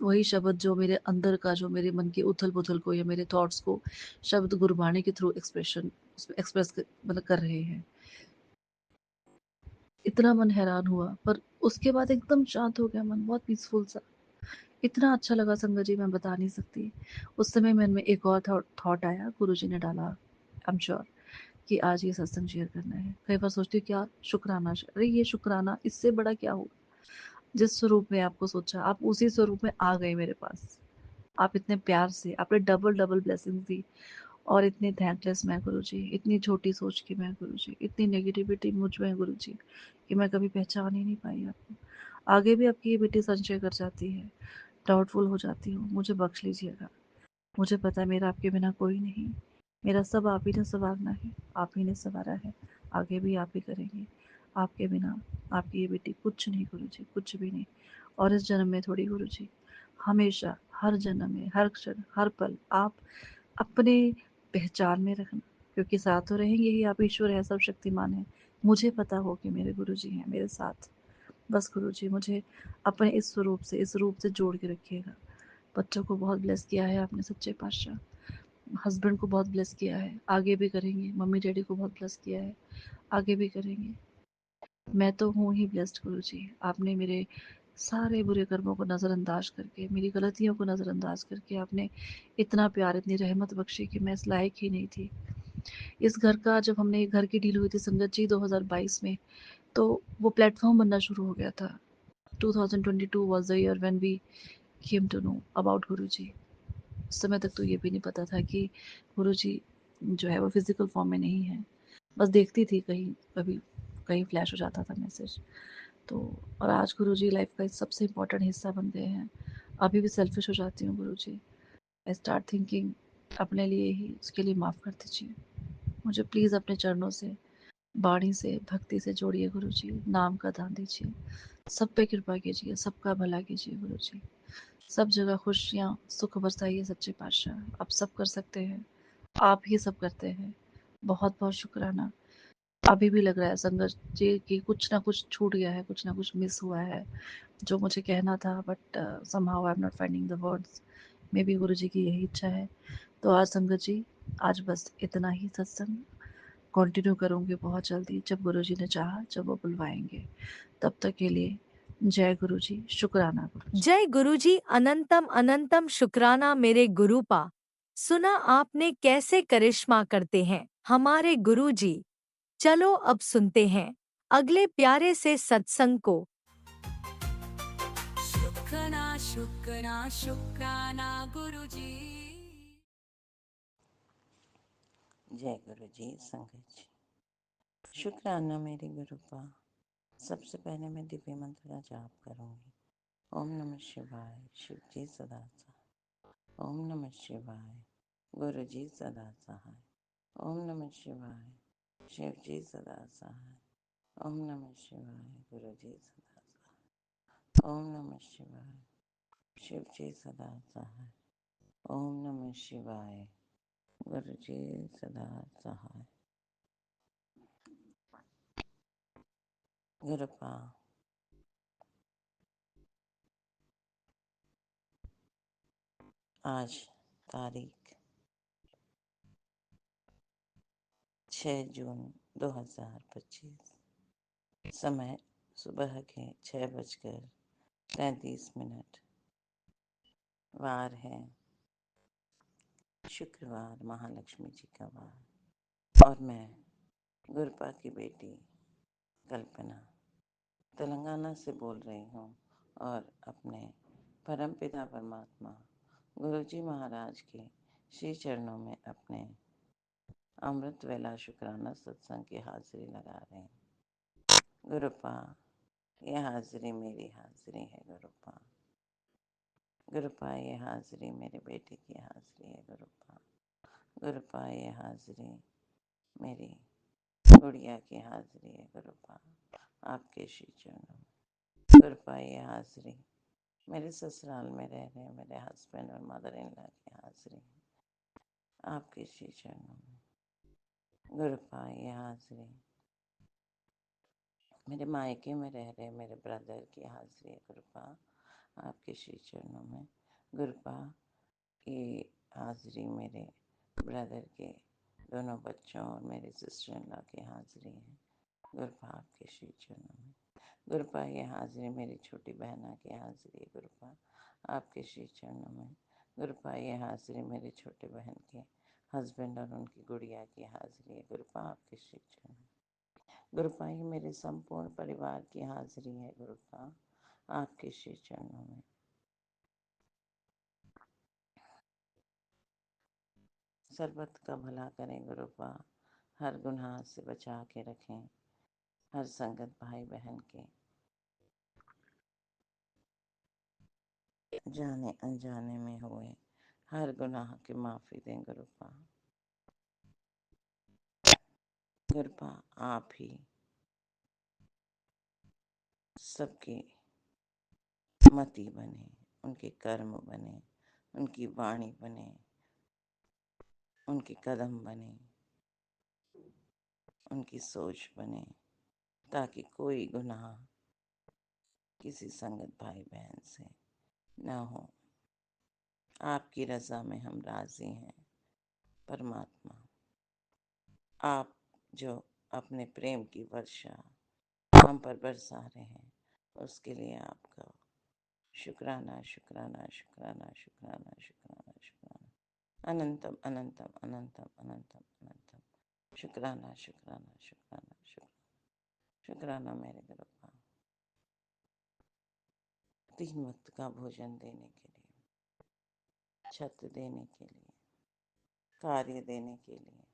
वही शब्द जो मेरे अंदर का, जो मेरे मन की उथल पुथल को या मेरे थॉट्स को शब्द गुरबाणी के थ्रू एक्सप्रेस मतलब कर रहे हैं। इतना मन हैरान हुआ, पर उसके बाद एकदम शांत हो गया मन, बहुत पीसफुल सा, इतना अच्छा लगा संगत जी मैं बता नहीं सकती। उस समय मन में एक और थॉट आया, गुरुजी ने डाला, आई एम श्योर कि आज ये सत्संग शेयर करना है। कई बार सोचती हूँ क्या शुक्राना, अरे ये शुक्राना इससे बड़ा क्या होगा। जिस स्वरूप में आपको सोचा, आप उसी स्वरूप में आ गए मेरे पास। आप इतने प्यार से, आपने डबल डबल ब्लेसिंग दी, और इतनी थैंकलेस मैं गुरुजी, इतनी छोटी सोच की मैं गुरुजी, इतनी नेगेटिविटी मुझ में गुरुजी कि मैं कभी पहचान ही नहीं पाई आपको। आगे भी आपकी ये बेटी संशय कर जाती है, डाउटफुल हो जाती हूँ, मुझे बख्श लीजिएगा। मुझे पता है मेरा आपके बिना कोई नहीं, मेरा सब आप ही ने संवारना है, आप ही ने संवारा है, आगे भी आप ही करेंगे। आपके बिना आपकी ये बेटी कुछ नहीं गुरुजी, कुछ भी नहीं। और इस जन्म में थोड़ी गुरुजी, हमेशा हर जन्म में, हर क्षण, हर पल आप अपने पहचान में रखना, क्योंकि साथ तो रहेंगे ही, आप ईश्वर है, सब शक्तिमान है। मुझे पता हो कि मेरे गुरुजी हैं मेरे साथ। बस गुरुजी मुझे अपने इस स्वरूप से, इस रूप से जोड़ के रखिएगा। बच्चों को बहुत ब्लेस किया है आपने सच्चे पातशाह, हस्बैंड को बहुत ब्लेस किया है, आगे भी करेंगे। मम्मी डैडी को बहुत ब्लेस किया है, आगे भी करेंगे। मैं तो हूँ ही ब्लेस्ड गुरुजी। आपने मेरे सारे बुरे कर्मों को नज़रअंदाज करके, मेरी गलतियों को नज़रअंदाज करके आपने इतना प्यार, इतनी रहमत बख्शी कि मैं इस लायक ही नहीं थी। इस घर का, जब हमने घर की डील हुई थी संगत जी 2022 में, तो वो प्लेटफॉर्म बनना शुरू हो गया था। 2022 was the year when we came to know about गुरुजी। उस समय तक तो ये भी नहीं पता था कि गुरुजी जो है वो फिजिकल फॉर्म में नहीं है। बस देखती थी कहीं, कभी कहीं फ्लैश हो जाता था मैसेज। तो और आज गुरुजी लाइफ का सबसे इम्पोर्टेंट हिस्सा बन गए हैं। अभी भी सेल्फिश हो जाती हूँ गुरुजी, आई स्टार्ट थिंकिंग अपने लिए ही, उसके लिए माफ़ कर दीजिए मुझे प्लीज़। अपने चरणों से, बाणी से, भक्ति से जोड़िए गुरुजी, नाम का दान दीजिए, सब पे कृपा कीजिए, सबका भला कीजिए गुरुजी, सब जगह खुशियाँ सुख बरसाइए सच्चे पातशाह। आप सब कर सकते हैं, आप ही सब करते हैं। बहुत बहुत शुक्राना। अभी भी लग रहा है संगत जी कि कुछ ना कुछ छूट गया है, कुछ ना कुछ मिस हुआ है जो मुझे कहना था, but somehow I am not finding the words. May be गुरु जी की यही इच्छा है। तो आज संगत जी, आज बस इतना ही सत्संग कंटिन्यू करूँगी बहुत जल्दी, जब गुरु जी ने चाहा, जब वो बुलवाएंगे। तब तक के लिए जय गुरु जी, शुक्राना गुरु जी। जय गुरुजी, अनंतम अनंतम शुक्राना मेरे गुरुपा। सुना आपने कैसे करिश्मा करते हैं हमारे गुरुजी। चलो अब सुनते हैं अगले प्यारे से सत्संग को। शुक्राना शुक्राना शुक्राना गुरुजी। जय गुरु जी, संगत जी, शुक्राना मेरे गुरुपा। सबसे पहले मैं दिव्य मंत्र का जाप करूंगी। ओम नमः शिवाय, शिव जी सदा सहाय। ओम नमः शिवाय, गुरु जी सदा सहाय। ओम नमः शिवाय, शिव जी सदा सहाय। ओम नमः शिवाय, गुरु जी सदा सहाय। ओम नमः शिवाय, शिव जी सदा सहाय। ओम नमः शिवाय, गुरु जी सदा सहाय। गुरुपा, आज तारीख 6 जून 2025, समय सुबह के 6:33। वार है शुक्रवार, महालक्ष्मी जी का वार। और मैं गुरपा की बेटी कल्पना तेलंगाना से बोल रही हूँ और अपने परमपिता परमात्मा गुरुजी महाराज के श्री चरणों में अपने अमृत वेला शुक्राना सत्संग की हाजिरी लगा रहे हैं। गुरुपा, ये हाजिरी मेरी हाजिरी है गुरुपा। गुरुपा, ये हाजिरी मेरे बेटे की हाजिरी है गुरुपा। गुरुपा, ये हाजिरी मेरी गुड़िया की हाजिरी है गुरुपा, आपके श्री चरणों में। गुरुपा, ये हाजिरी मेरे ससुराल में रह रहे मेरे हस्बैंड और मदर इन लॉ की हाजिरी है आपके श्री चरणों में। गुरुपा, ये हाजिरी मेरे मायके में रह रहे मेरे ब्रदर की हाजिरी है गुरुपा, आपके श्री चरणों में। गुरुपा, ये हाजिरी मेरे ब्रदर के दोनों बच्चों और मेरे सिस्टर इन लॉ की हाजिरी है गुरुपा, आपके श्री चरणों में। गुरुपा, ये हाजिरी मेरी छोटी बहना की हाजिरी है गुरुपा, आपके श्री चरणों में। गुरुपा, ये हाजिरी मेरे छोटे बहन के हस्बैंड और उनकी गुड़िया की हाजिरी है गुरुपा, आपके श्री चरणों में। गुरुपा, ये मेरे संपूर्ण परिवार की हाजिरी है गुरुपा, आपके श्री चरणों में। सर्बत का भला करें गुरुपा, हर गुनाह से बचा के रखें, हर संगत भाई बहन के जाने अनजाने में हुए हर गुनाह की माफ़ी दें गुरुपा। गुरुपा, आप ही सबकी मति बने, उनके कर्म बने, उनकी वाणी बने, उनके कदम बने, उनकी सोच बने, ताकि कोई गुनाह किसी संगत भाई बहन से न हो। आपकी रज़ा में हम राज़ी हैं परमात्मा। आप जो अपने प्रेम की वर्षा हम पर बरसा रहे हैं, उसके लिए आपका शुक्राना शुक्राना शुक्राना शुक्राना शुक्राना शुक्राना, अनंतम अनंतम अनंतम अनंतम अनंतम शुक्राना शुक्राना शुक्राना शुक्राना शुक्राना मेरे गुरुपा। 3 वक्त का भोजन देने के लिए, छत देने के लिए, कार्य देने के लिए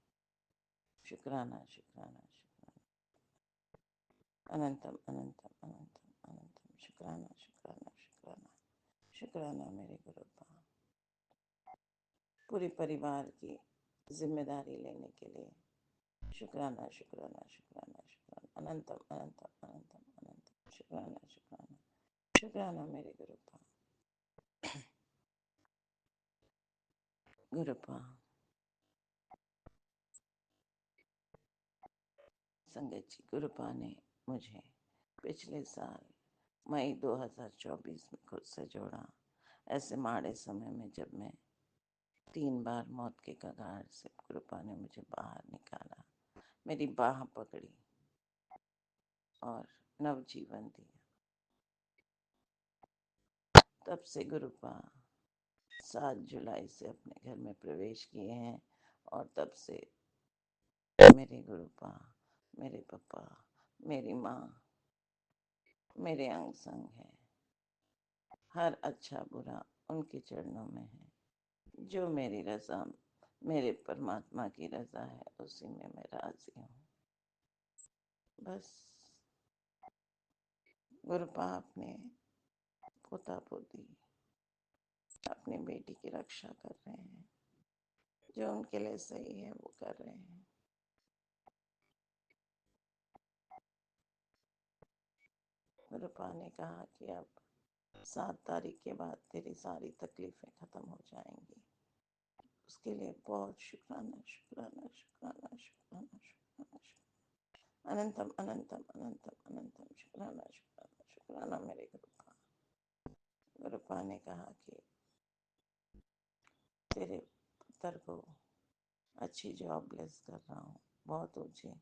शुक्राना शुक्राना शुक्राना, अनंतम अनंतम अनंतम अनंतम शुक्राना शुक्राना शुक्राना शुक्राना मेरे गुरुपा। पूरे परिवार की जिम्मेदारी लेने के लिए शुक्राना शुक्राना शुक्राना शुक्राना, अनंतम अनंतम अनंतम अनंतम शुक्राना शुक्राना शुक्राना मेरे गुरुपा। गुरुपा, संगत जी, गुरुपा ने मुझे पिछले साल मई 2024 में खुद से जोड़ा। ऐसे माड़े समय में जब मैं 3 बार मौत के कगार से, गुरुपा ने मुझे बाहर निकाला, मेरी बाह पकड़ी और नवजीवन दिया। तब से गुरुपा 7 जुलाई से अपने घर में प्रवेश किए हैं और तब से मेरे गुरुपा, मेरे पापा, मेरी माँ मेरे अंग संग है। हर अच्छा बुरा उनके चरणों में है। जो मेरी रजा, मेरे परमात्मा की रजा है, उसी में मैं राजी हूँ। बस गुरुपा अपने पोता पोती, अपनी बेटी की रक्षा कर रहे हैं। जो उनके लिए सही है वो कर रहे हैं। गुरुपा ने कहा कि अब 7 तारीख के बाद तेरी सारी तकलीफें खत्म हो जाएंगी। उसके लिए बहुत शुक्राना शुक्राना शुक्राना शुक्राना शुक्राना शुक्राना, अनंतम अनंतम अनंतम अनंतम शुक्राना शुक्राना शुक्राना मेरे गुरुपा। गुरुपा ने कहा कि तेरे पुत्र को अच्छी जॉब ब्लेस कर रहा हूँ, बहुत ऊंचे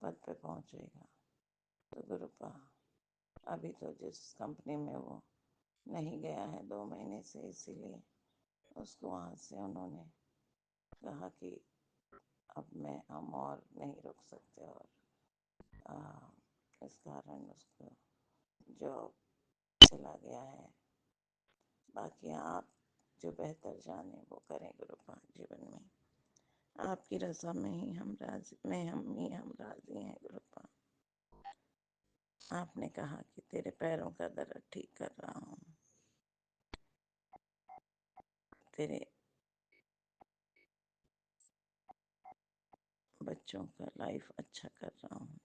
पद पे पहुंचेगा। तो गुरुपा अभी तो जिस कंपनी में वो नहीं गया है 2 महीने से, इसीलिए उसको वहाँ से उन्होंने कहा कि अब मैं हम और नहीं रुक सकते, और इस कारण उसको जॉब चला गया है। बाकी आप जो बेहतर जाने वो करें गुरुपा जीवन में। आपकी रजा में ही हम राजी, हम राजी हैं गुरुपा। आपने कहा कि तेरे पैरों का दर्द ठीक कर रहा हूँ, तेरे बच्चों का लाइफ अच्छा कर रहा हूँ।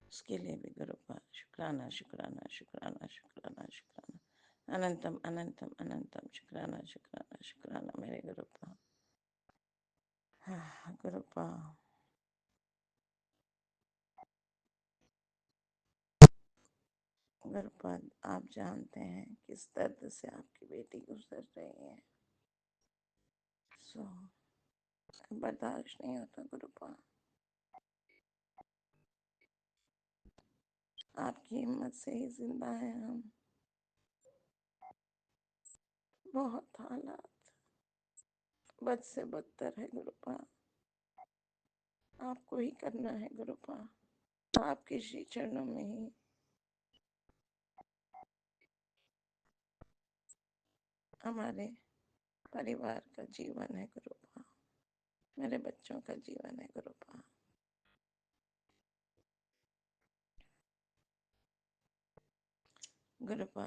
उसके लिए भी गुरुपा शुक्राना शुक्राना शुक्राना शुक्राना शुक्राना, अनंतम अनंतम अनंतम शुक्राना शुक्राना शुक्राना मेरे गुरुपा। गुरुपा गुरुपा, आप जानते हैं किस दर्द से आपकी बेटी गुजर रही है। बर्दाश्त नहीं होता गुरुपा। आपकी हिम्मत से ही जिंदा है हम। बहुत हालात बद से बदतर है गुरुपा। आपको ही करना है गुरुपा। आपके श्री चरणों में ही हमारे परिवार का जीवन है गुरुपा, मेरे बच्चों का जीवन है गुरुपा। गुरुपा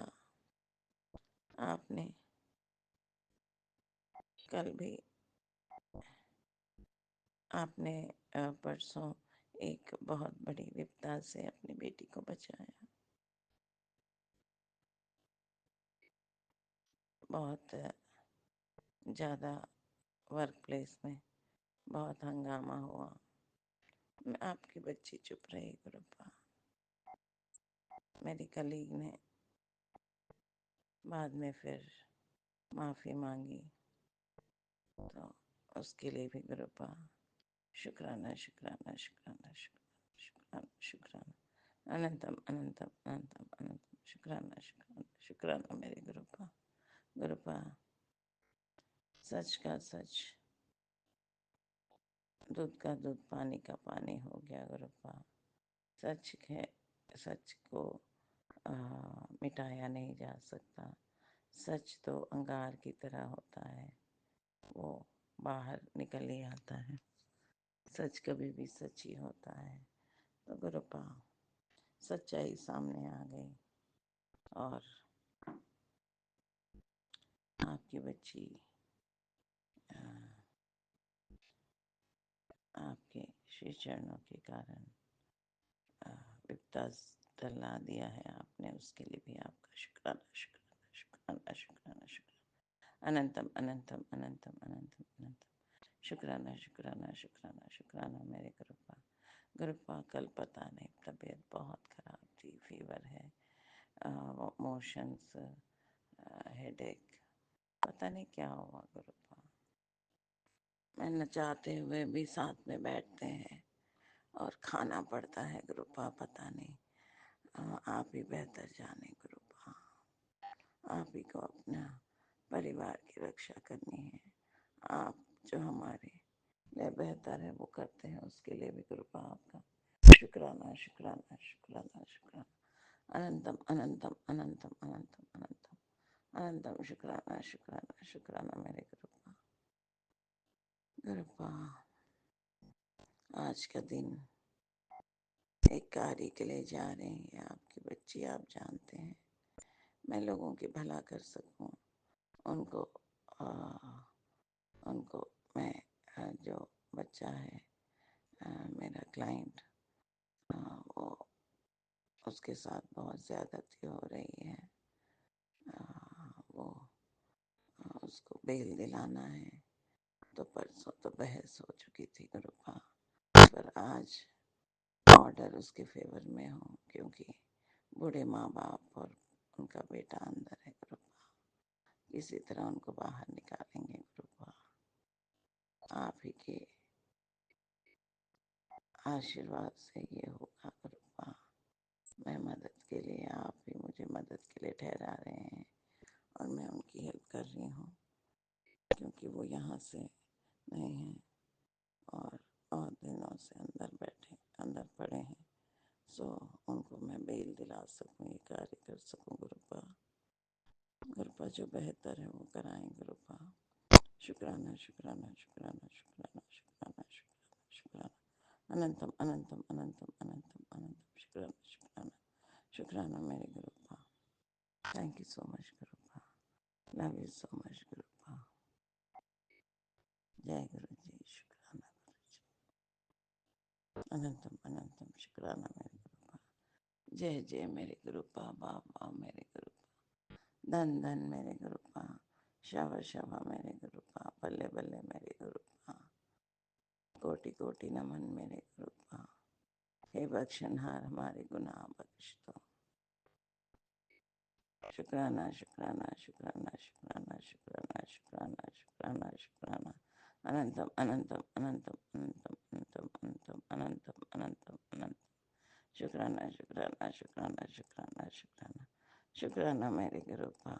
आपने कल भी, आपने परसों एक बहुत बड़ी विपदा से अपनी बेटी को बचाया। बहुत ज़्यादा वर्क प्लेस में बहुत हंगामा हुआ। आपकी बच्ची चुप रही गुरुपा। मेरी कलीग ने बाद में फिर माफ़ी मांगी, तो उसके लिए भी गुरुपा शुक्राना शुक्राना शुक्राना शुक्राना शुक्राना शुक्राना, अनंतम अनंतम अनंतम अनंतम शुक्राना शुक्राना शुक्राना मेरे गुरुपा। गुरुपा सच का सच, दूध का दूध, पानी का पानी हो गया गुरुपा। सच है, सच को मिटाया नहीं जा सकता। सच तो अंगार की तरह होता है, वो बाहर निकल ही आता है। सच कभी भी सच ही होता है। तो गुरुपा सच्चाई सामने आ गई और आपकी बच्ची आपके श्री चरणों के कारण विपदा टला दिया है आपने, उसके लिए भी आपका शुक्राना शुक्राना शुक्राना शुक्राना शुक्राना, अनंतम अनंतम अनंतम अनंतम अनंतम शुक्राना शुक्राना शुक्राना शुक्राना मेरे गुरुपा। गुरुपा कल पता नहीं तबीयत बहुत ख़राब थी, फीवर है, मोशंस, हेडेक, पता नहीं क्या हुआ गुरुपा। मैं न चाहते हुए भी साथ में बैठते हैं और खाना पड़ता है गुरुपा, पता नहीं। आप ही बेहतर जाने गुरुपा। आप ही को अपना परिवार की रक्षा करनी है। आप जो हमारे लिए बेहतर है वो करते हैं, उसके लिए भी कृपा आपका। शुक्राना शुक्राना शुक्राना शुक्राना। अनंतम अनंतम अनंतम अनंतम अनंतम अनंतम शुक्राना शुक्राना शुक्राना मेरे कृपा। कृपा आज का दिन एक कार्य के लिए जा रहे हैं आपकी बच्ची, आप जानते हैं मैं लोगों की भला कर सकूं, उनको आ, उनको मैं जो बच्चा है मेरा क्लाइंट, वो उसके साथ बहुत ज़्यादती हो रही है, वो उसको बेल दिलाना है। तो परसों तो बहस हो चुकी थी गुरुपा, पर आज ऑर्डर उसके फेवर में हो, क्योंकि बूढ़े माँ बाप और उनका बेटा अंदर है गुरुपा। किसी तरह उनको बाहर निकालेंगे गुरुपा। आप ही के आशीर्वाद से ये होगा गुरुपा। मैं मदद के लिए, आप ही मुझे मदद के लिए ठहरा रहे हैं और मैं उनकी हेल्प कर रही हूँ, क्योंकि वो यहाँ से नहीं हैं और बहुत दिनों से अंदर पड़े हैं। सो उनको मैं बेल दिला सकूँ, ये कार्य कर सकूँ गुरुपा। गुरुपा जो बेहतर है वो कराएं गुरुपा। शुक्राना शुक्राना शुक्राना शुक्राना शुक्राना शुक्राना शुक्राना। अनंतम अनंतम अनंतम अनंतम अनंतम शुक्राना शुक्राना शुक्राना मेरे Gurupa. Thank you so much Gurupa. Love you so much Gurupa. जय गुरु जी। शुक्राना गुरु जी। अनंतम अनंतम शुक्राना मेरे गुरुपा। जय जय मेरे गुरुपा। बाबा मेरे गुरुपा। धन धन मेरे गुरुपा। शव शव मेरे गुरुपा। बल्ले बल्ले मेरे गुरुपा। कोटि कोटि नमन मेरे गुरुपा। हे बख्शनहार हमारे गुनाह बख्श दो। शुक्राना शुक्राना शुक्राना शुक्राना शुक्राना शुक्राना शुक्राना शुक्राना। अनंतम अनंतम अनंतम अनंतम अनंतम अनंतम अनंतम अनंतम अनंतम। शुक्राना शुक्राना शुक्राना शुक्राना शुक्राना शुक्राना मेरे Gurupa.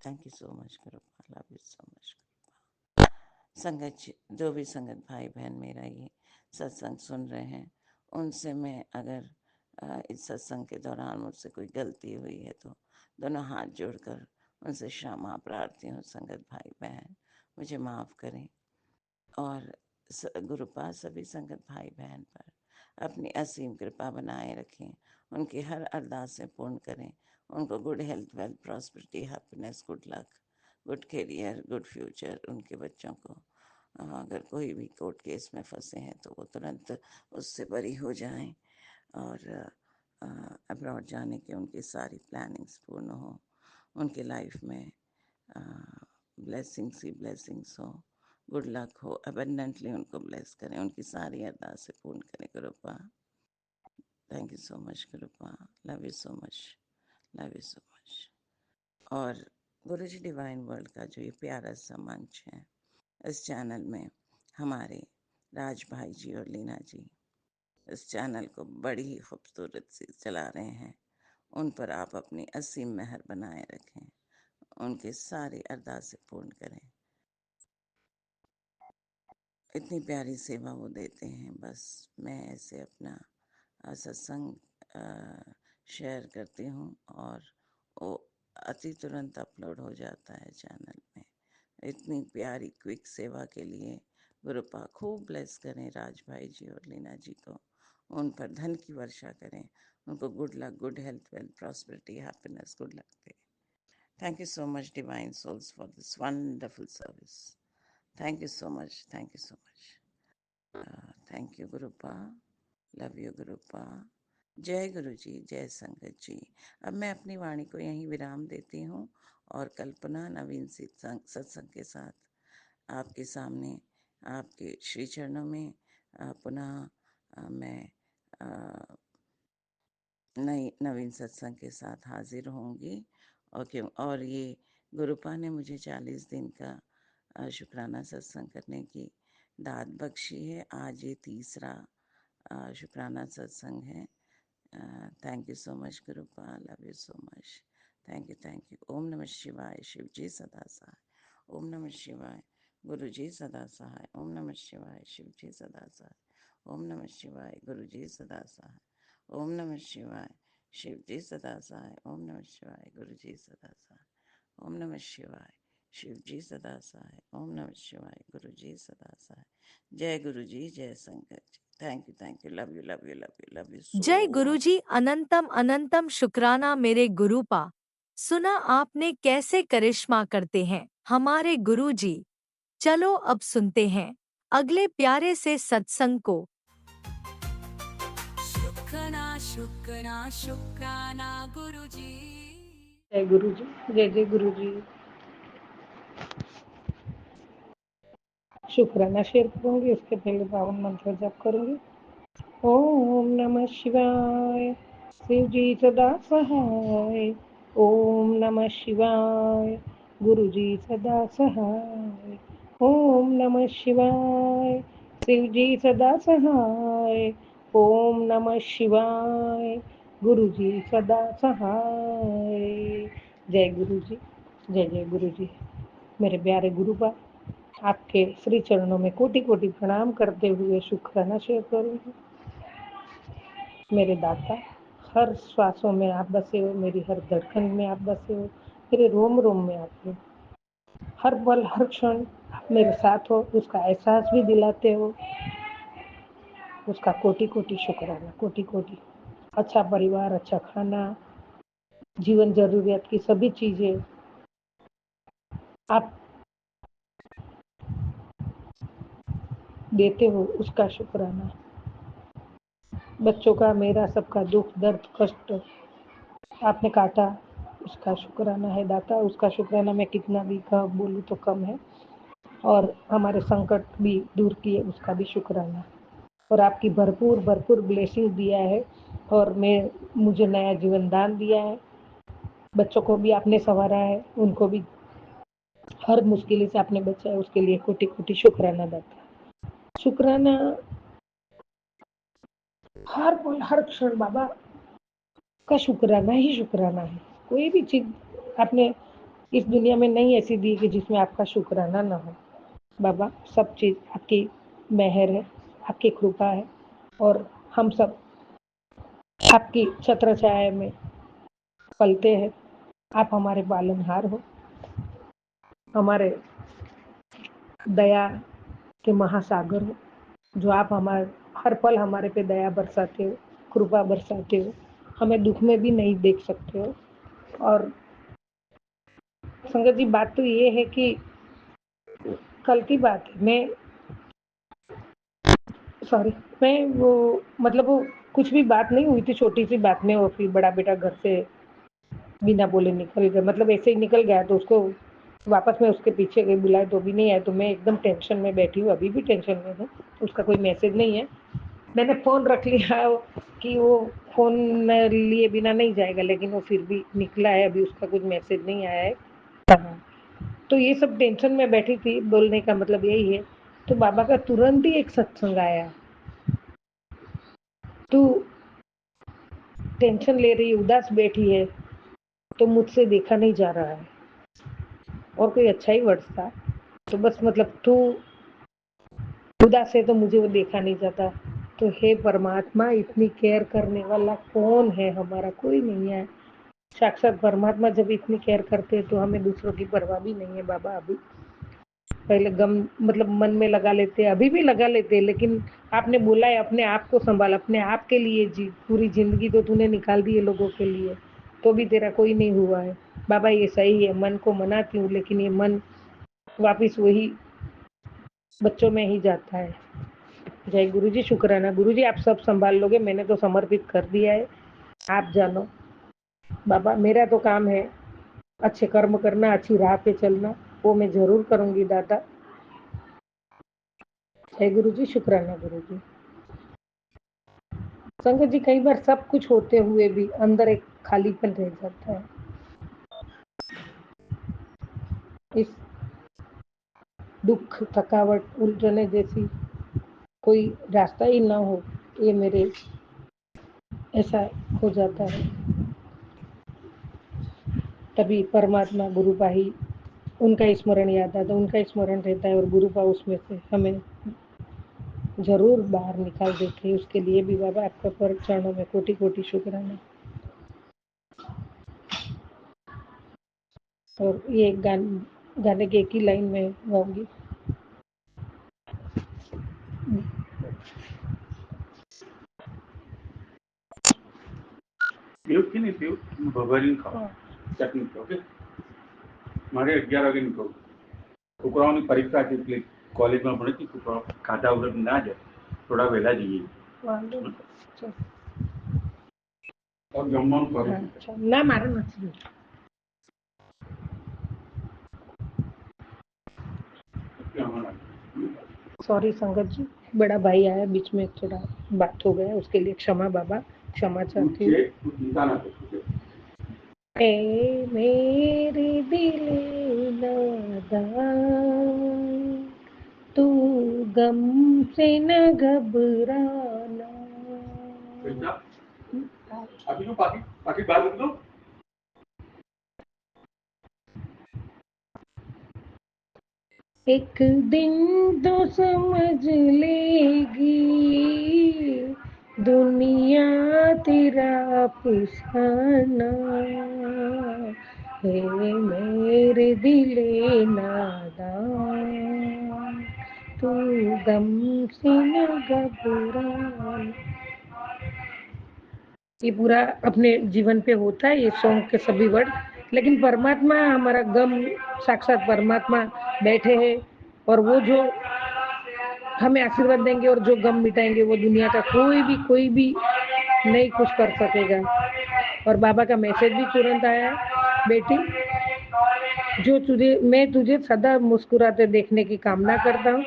Thank you so much Gurupa. Love you so much Gurupa. संगत जो भी संगत भाई बहन मेरा ये सत्संग सुन रहे हैं, उनसे मैं अगर इस सत्संग के दौरान मुझसे कोई गलती हुई है तो दोनों हाथ जोड़कर उनसे क्षमा प्रार्थी हूँ। संगत भाई बहन मुझे माफ़ करें और गुरुपा सभी संगत भाई बहन पर अपनी असीम कृपा बनाए रखें, उनकी हर अरदासें पूर्ण करें, उनको good health, wealth, prosperity, happiness, good luck, good career, good future. उनके बच्चों को अगर कोई भी कोर्ट केस में फंसे हैं तो वो तुरंत उससे बरी हो जाएं और अब्रॉड जाने की उनकी सारी प्लानिंग्स पूर्ण हो। उनके लाइफ में ब्लेसिंग्स ही ब्लेसिंग्स हो, गुड लक हो, अबेंडेंटली उनको ब्लेस करें, उनकी सारी अरदासें पूर्ण करें Gurupa. Thank you so much Gurupa. Love you so much. Love you so much. और गुरुजी डिवाइन वर्ल्ड का जो ये प्यारा सा मंच है, इस चैनल में हमारे राज भाई जी और लीना जी इस चैनल को बड़ी ही खूबसूरत से चला रहे हैं। उन पर आप अपनी असीम मेहर बनाए रखें, उनके सारी अरदासें पूर्ण करें। इतनी प्यारी सेवा वो देते हैं। बस मैं ऐसे अपना सत्संग शेयर करती हूँ और वो अति तुरंत अपलोड हो जाता है चैनल में। इतनी प्यारी क्विक सेवा के लिए गुरुपा खूब ब्लेस करें राज भाई जी और लीना जी को, उन पर धन की वर्षा करें, उनको good luck, good health, wealth, prosperity, happiness, good luck दें। Thank you so much divine souls for this wonderful service. Thank you so much. Thank you so much. Thank you Gurupa. Love you Gurupa. जय गुरु जी, जय संगत जी। अब मैं अपनी वाणी को यहीं विराम देती हूँ और कल्पना नवीन सत्संग के साथ आपके सामने आपके श्री चरणों में पुनः मैं नई नवीन सत्संग के साथ हाजिर होंगी। और ये गुरुपा ने मुझे 40 दिन का शुक्राना सत्संग करने की दात बख्शी है। आज ये तीसरा शुक्राना सत्संग है। Thank you so much Gurupa, love you so much. Thank you. ओम नमः शिवाय, शिव जी सदा सहाय। ओम नमः शिवाय, गुरु जी सदा सहाय। ओम नमः शिवाय, शिव जी सदा सहाय। ओम नमः शिवाय, गुरु जी सदा सहाय। ओम नमः शिवाय, शिव जी सदा सहाय। ओम नमः शिवाय, गुरु जी सदा सहाय। ओम नमः शिवाय, शिव जी सदा सहाय। ओम नमः शिवाय, गुरु जी सदा सहाय। जय गुरु जी, जय संगत जी। Thank you, love you, love you, love you, love you जय सो मच। गुरुजी, अनंतम अनंतम शुक्राना मेरे गुरुपा। सुना आपने कैसे करिश्मा करते हैं हमारे गुरुजी। चलो अब सुनते हैं अगले प्यारे से सत्संग को। शुक्राना शुक्राना शुक्राना गुरुजी। जय गुरु जी, जय जय गुरु जी। शुक्राना शेयर करूंगी, उसके पहले 52 मंत्र जप करूंगी। ओम नमः शिवाय, शिव जी सदा सहाय। ओम नमः शिवाय, गुरु जी सदा सहाय। ओम नमः शिवाय, शिव जी सदा सहाय। ओम नमः शिवाय, गुरु जी सदा सहाय। जय गुरु जी, जय जय गुरु जी। मेरे प्यारे गुरुपा, आपके श्री चरणों में कोटि कोटि प्रणाम करते हुए शुक्राना शेयर करूंगी। मेरे दाता, हर श्वासों में आप बसे हो, मेरी हर धड़कन में आप बसे हो, मेरे रोम रोम में आप हो। हर पल हर क्षण आप मेरे साथ हो, उसका एहसास भी दिलाते हो। उसका कोटि कोटि शुक्राना, कोटि कोटि। अच्छा परिवार, अच्छा खाना, जीवन जरूरियात की सभी चीजें आप देते हो, उसका शुक्राना। बच्चों का, मेरा, सबका दुख दर्द कष्ट आपने काटा, उसका शुक्राना है दाता। उसका शुक्राना मैं कितना भी बोलूँ तो कम है। और हमारे संकट भी दूर किए, उसका भी शुक्राना। और आपकी भरपूर भरपूर ब्लेसिंग दिया है और मुझे नया जीवन दान दिया है। बच्चों को भी आपने संवारा है, उनको भी हर मुश्किल से आपने बचाया, उसके लिए कोटि कोटि शुक्राना दाता। शुक्राना हर पल हर क्षण बाबा का शुक्राना ही शुक्राना है। कोई भी चीज आपने इस दुनिया में नहीं ऐसी दी कि जिसमें आपका शुक्राना ना हो। बाबा, सब चीज आपकी मेहर है, आपकी कृपा है और हम सब आपकी छत्र छाया में पलते हैं। आप हमारे पालनहार हो, हमारे दया के महासागर हो, जो आप हमारे हर पल हमारे पे दया बरसाते हो, कृपा बरसाते हो, हमें दुख में भी नहीं देख सकते हो। और संगत जी, बात तो ये है कि कल की बात है, मैं वो मतलब वो कुछ भी बात नहीं हुई थी, छोटी सी बात में वो फिर बड़ा बेटा घर से बिना बोले निकल गया, मतलब ऐसे ही निकल गया। तो उसको वापस मैं उसके पीछे गई, बुलाए तो भी नहीं आया। तो मैं एकदम टेंशन में बैठी हूँ, अभी भी टेंशन में हूँ। उसका कोई मैसेज नहीं है। मैंने फ़ोन रख लिया कि वो फ़ोन लिए बिना नहीं जाएगा, लेकिन वो फिर भी निकला है। अभी उसका कुछ मैसेज नहीं आया है। हाँ, तो ये सब टेंशन में बैठी थी, बोलने का मतलब यही है। तो बाबा का तुरंत ही एक सत्संग आया, तू टेंशन ले रही है, उदास बैठी है, तो मुझसे देखा नहीं जा रहा है। और कोई अच्छा ही वर्ड्स था। तो बस मतलब तू उदास है तो मुझे वो देखा नहीं जाता। तो हे परमात्मा, इतनी केयर करने वाला कौन है हमारा? कोई नहीं है। साक्षात परमात्मा जब इतनी केयर करते हैं तो हमें दूसरों की परवाह भी नहीं है बाबा। अभी पहले गम मतलब मन में लगा लेते, अभी भी लगा लेते, लेकिन आपने बोला है अपने आप को संभाल, अपने आप के लिए जी। पूरी जिंदगी तो तूने निकाल दी है लोगों के लिए, तो भी तेरा कोई नहीं हुआ है बाबा। ये सही है, मन को मनाती हूँ, लेकिन ये मन वापिस वही बच्चों में ही जाता है। जय गुरु जी, शुक्राना गुरु जी, आप सब संभाल लोगे, मैंने तो समर्पित कर दिया है, आप जानो बाबा। मेरा तो काम है अच्छे कर्म करना, अच्छी राह पे चलना, वो मैं जरूर करूंगी दादा। जय गुरु जी, शुक्राना गुरु जी। संगत जी, कई बार सब कुछ होते हुए भी अंदर एक खालीपन रह जाता है। इस दुख, थकावट, उलझने जैसी कोई रास्ता ही ना हो, ये मेरे ऐसा हो जाता है। तभी परमात्मा गुरु भाई, उनका स्मरण याद आता है, उनका स्मरण रहता है और गुरु पा उसमें से हमें जरूर बाहर निकाल देते हैं। उसके लिए भी बाबा आपका पर चरणों में कोटि कोटि शुक्राना। और ये गाने के एक ही लाइन में गाऊंगी। પીવું કે નહીં પીવું ભભરીને ખાઓ ચટણી ઓકે મારે 11 વાગે નીકળવું છોકરાઓની પરીક્ષા છે એટલે કોલેજમાં ભણે છે છોકરાઓ ખાધા વગર ના જાય થોડા વહેલા જઈએ और જમવાનું કરું ના મારે નથી सॉरी संगत जी, बड़ा भाई आया बीच में, थोड़ा बात हो गया, उसके लिए क्षमा बाबा, क्षमा चाहती हूँ। ए मेरे दिले नादान, तू गम से न घबराना। अभी तो बाकी बाकी बात लिख दो। एक दिन तो समझ लेगी दुनिया तेरा अफसाना, है मेरे दिले नादान, तू गम से न घबराना। ये पूरा अपने जीवन पे होता है ये सॉन्ग के सभी वर्ड, लेकिन परमात्मा हमारा गम, साक्षात परमात्मा बैठे हैं और वो जो हमें आशीर्वाद देंगे और जो गम मिटाएंगे वो दुनिया का कोई भी नहीं कुछ कर सकेगा। और बाबा का मैसेज भी तुरंत आया है, बेटी मैं तुझे सदा मुस्कुराते देखने की कामना करता हूँ।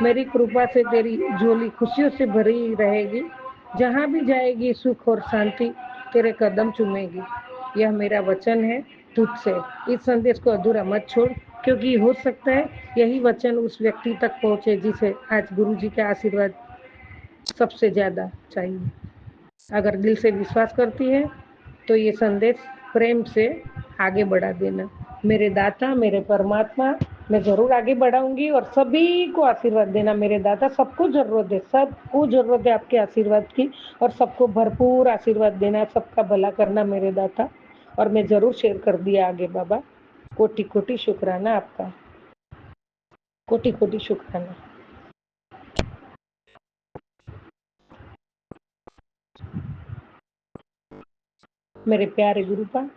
मेरी कृपा से तेरी झोली खुशियों से भरी रहेगी, जहाँ भी जाएगी सुख और शांति तेरे कदम चूमेगी। यह मेरा वचन है तुझसे। इस संदेश को अधूरा मत छोड़, क्योंकि हो सकता है यही वचन उस व्यक्ति तक पहुँचे जिसे आज गुरु जी का आशीर्वाद सबसे ज्यादा चाहिए। अगर दिल से विश्वास करती है तो ये संदेश प्रेम से आगे बढ़ा देना। मेरे दाता, मेरे परमात्मा, मैं जरूर आगे बढ़ाऊंगी और सभी को आशीर्वाद देना। मेरे दाता, सबको जरूरत है, सबको जरूरत है आपके आशीर्वाद की, और सबको भरपूर आशीर्वाद देना, सबका भला करना मेरे दाता। और मैं जरूर शेयर कर दिया आगे बाबा। कोटि कोटि शुक्राना आपका, कोटि कोटि शुक्राना। मेरे प्यारे गुरुपा,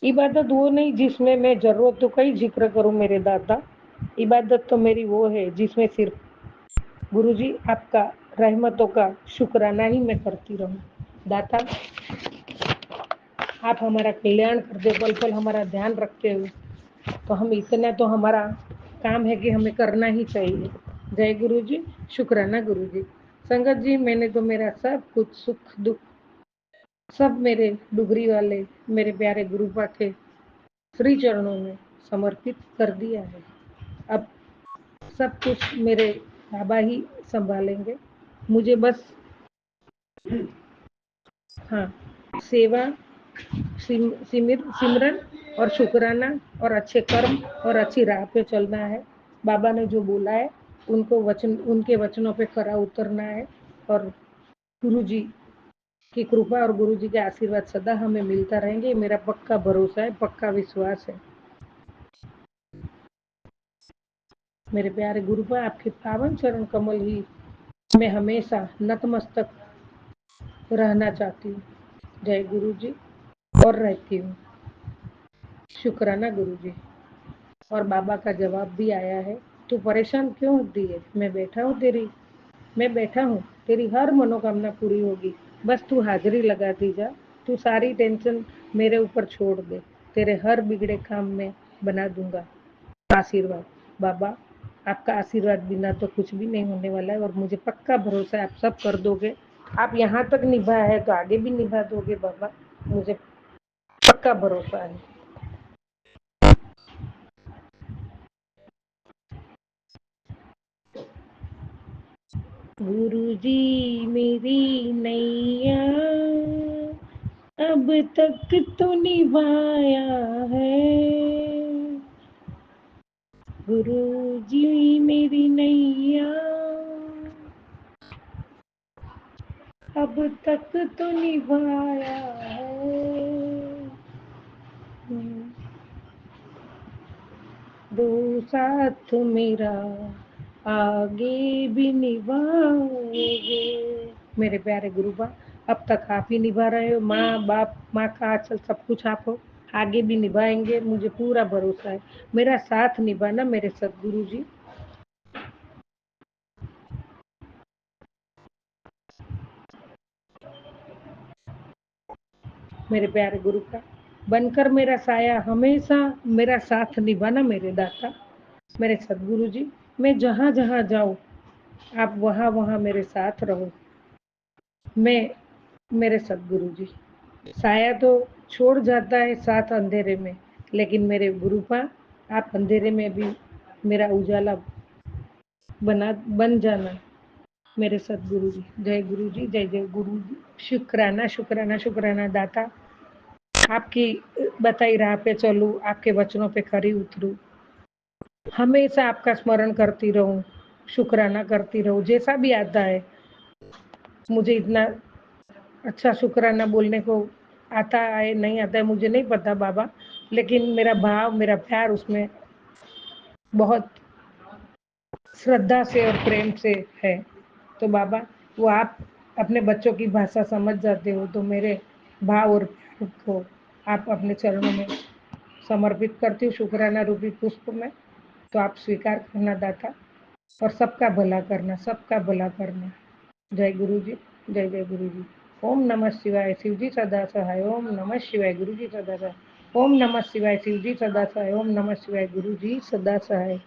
इबादत वो नहीं जिसमें मैं जरूरतों का ही जिक्र करूं मेरे दाता। इबादत तो मेरी वो है जिसमें सिर्फ गुरुजी आपका रहमतों का शुक्राना ही मैं करती रहूं। दाता, आप हमारा कल्याण करते, पल पल हमारा ध्यान रखते हुए, तो हम इतना तो हमारा काम है कि हमें करना ही चाहिए। जय गुरु जी, शुक्राना गुरु जी। संगत जी, मैंने तो मेरा सब कुछ सुख दुख सब मेरे डुगरी वाले मेरे प्यारे गुरुपा के श्री चरणों में समर्पित कर दिया है। अब सब कुछ मेरे बाबा ही संभालेंगे, मुझे बस हाँ सेवा, सिमरन और शुक्राना और अच्छे कर्म और अच्छी राह पे चलना है। बाबा ने जो बोला है उनके वचनों पे खरा उतरना है, और गुरु जी की कृपा और गुरु जी के आशीर्वाद सदा हमें मिलता रहेंगे। मेरा पक्का भरोसा है, पक्का विश्वास है। मेरे प्यारे गुरुपा, आपके पावन चरण कमल ही मैं हमेशा नतमस्तक रहना चाहती हूँ। जय गुरु जी, और रहती हूँ। शुक्राना गुरु जी। और बाबा का जवाब भी आया है, तू परेशान क्यों होती है? मैं बैठा हूँ, तेरी हर मनोकामना पूरी होगी। बस तू हाजिरी लगाती जा। तू सारी टेंशन मेरे ऊपर छोड़ दे, तेरे हर बिगड़े काम में बना दूंगा। आशीर्वाद बाबा, आपका आशीर्वाद बिना तो कुछ भी नहीं होने वाला है और मुझे पक्का भरोसा है आप सब कर दोगे। आप यहाँ तक निभाया है तो आगे भी निभा दोगे बाबा, मुझे पक्का भरोसा है। गुरुजी मेरी नैया अब तक तो निभाया है, गुरुजी मेरी नैया अब तक तो निभाया है। दो साथ मेरा आगे भी निभाओगे। मेरे प्यारे गुरुबा, अब तक आप ही निभा रहे हो। माँ बाप, माँ का आंचल सब कुछ आप हो, आगे भी निभाएंगे, मुझे पूरा भरोसा है। मेरा साथ निभाना मेरे सदगुरु जी। मेरे प्यारे गुरु का बनकर मेरा साया हमेशा मेरा साथ निभाना मेरे दाता। मेरे सदगुरु जी, मैं जहाँ जहाँ जाऊँ आप वहाँ वहाँ मेरे साथ रहो। मैं मेरे सदगुरु जी, साया तो छोड़ जाता है साथ अंधेरे में, लेकिन मेरे गुरुपा आप अंधेरे में भी मेरा उजाला बन जाना। मेरे सदगुरु जी, जय गुरु जी, जय जय गुरु जी। शुक्राना शुक्राना शुक्राना दाता, आपकी बताई राह पे चलूं, आपके वचनों पे खरी उतरूं, हमेशा आपका स्मरण करती रहूं, शुक्राना करती रहूं। जैसा भी आता है, मुझे इतना अच्छा शुक्राना बोलने को आता है नहीं आता है मुझे नहीं पता बाबा, लेकिन मेरा भाव मेरा प्यार उसमें बहुत श्रद्धा से और प्रेम से है। तो बाबा, वो आप अपने बच्चों की भाषा समझ जाते हो, तो मेरे भाव और प्यार को आप अपने चरणों में समर्पित करती हूँ शुक्राना रूपी पुष्प में। तो आप स्वीकार करना दाता, और सबका भला करना, सबका भला करना। जय गुरु जी, जय जय गुरु जी। ओम नमः शिवाय, शिव जी सदा सहाय। ओम नमः शिवाय, गुरु जी सदा सहाय। ओम नमः शिवाय, शिव जी सदा सहाय। ओम नमः शिवाय, गुरु जी सदा सहाय।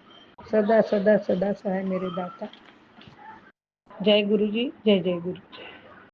सदा सदा सदा सहाय मेरे दाता। जय गुरु जी, जय जय गुरु।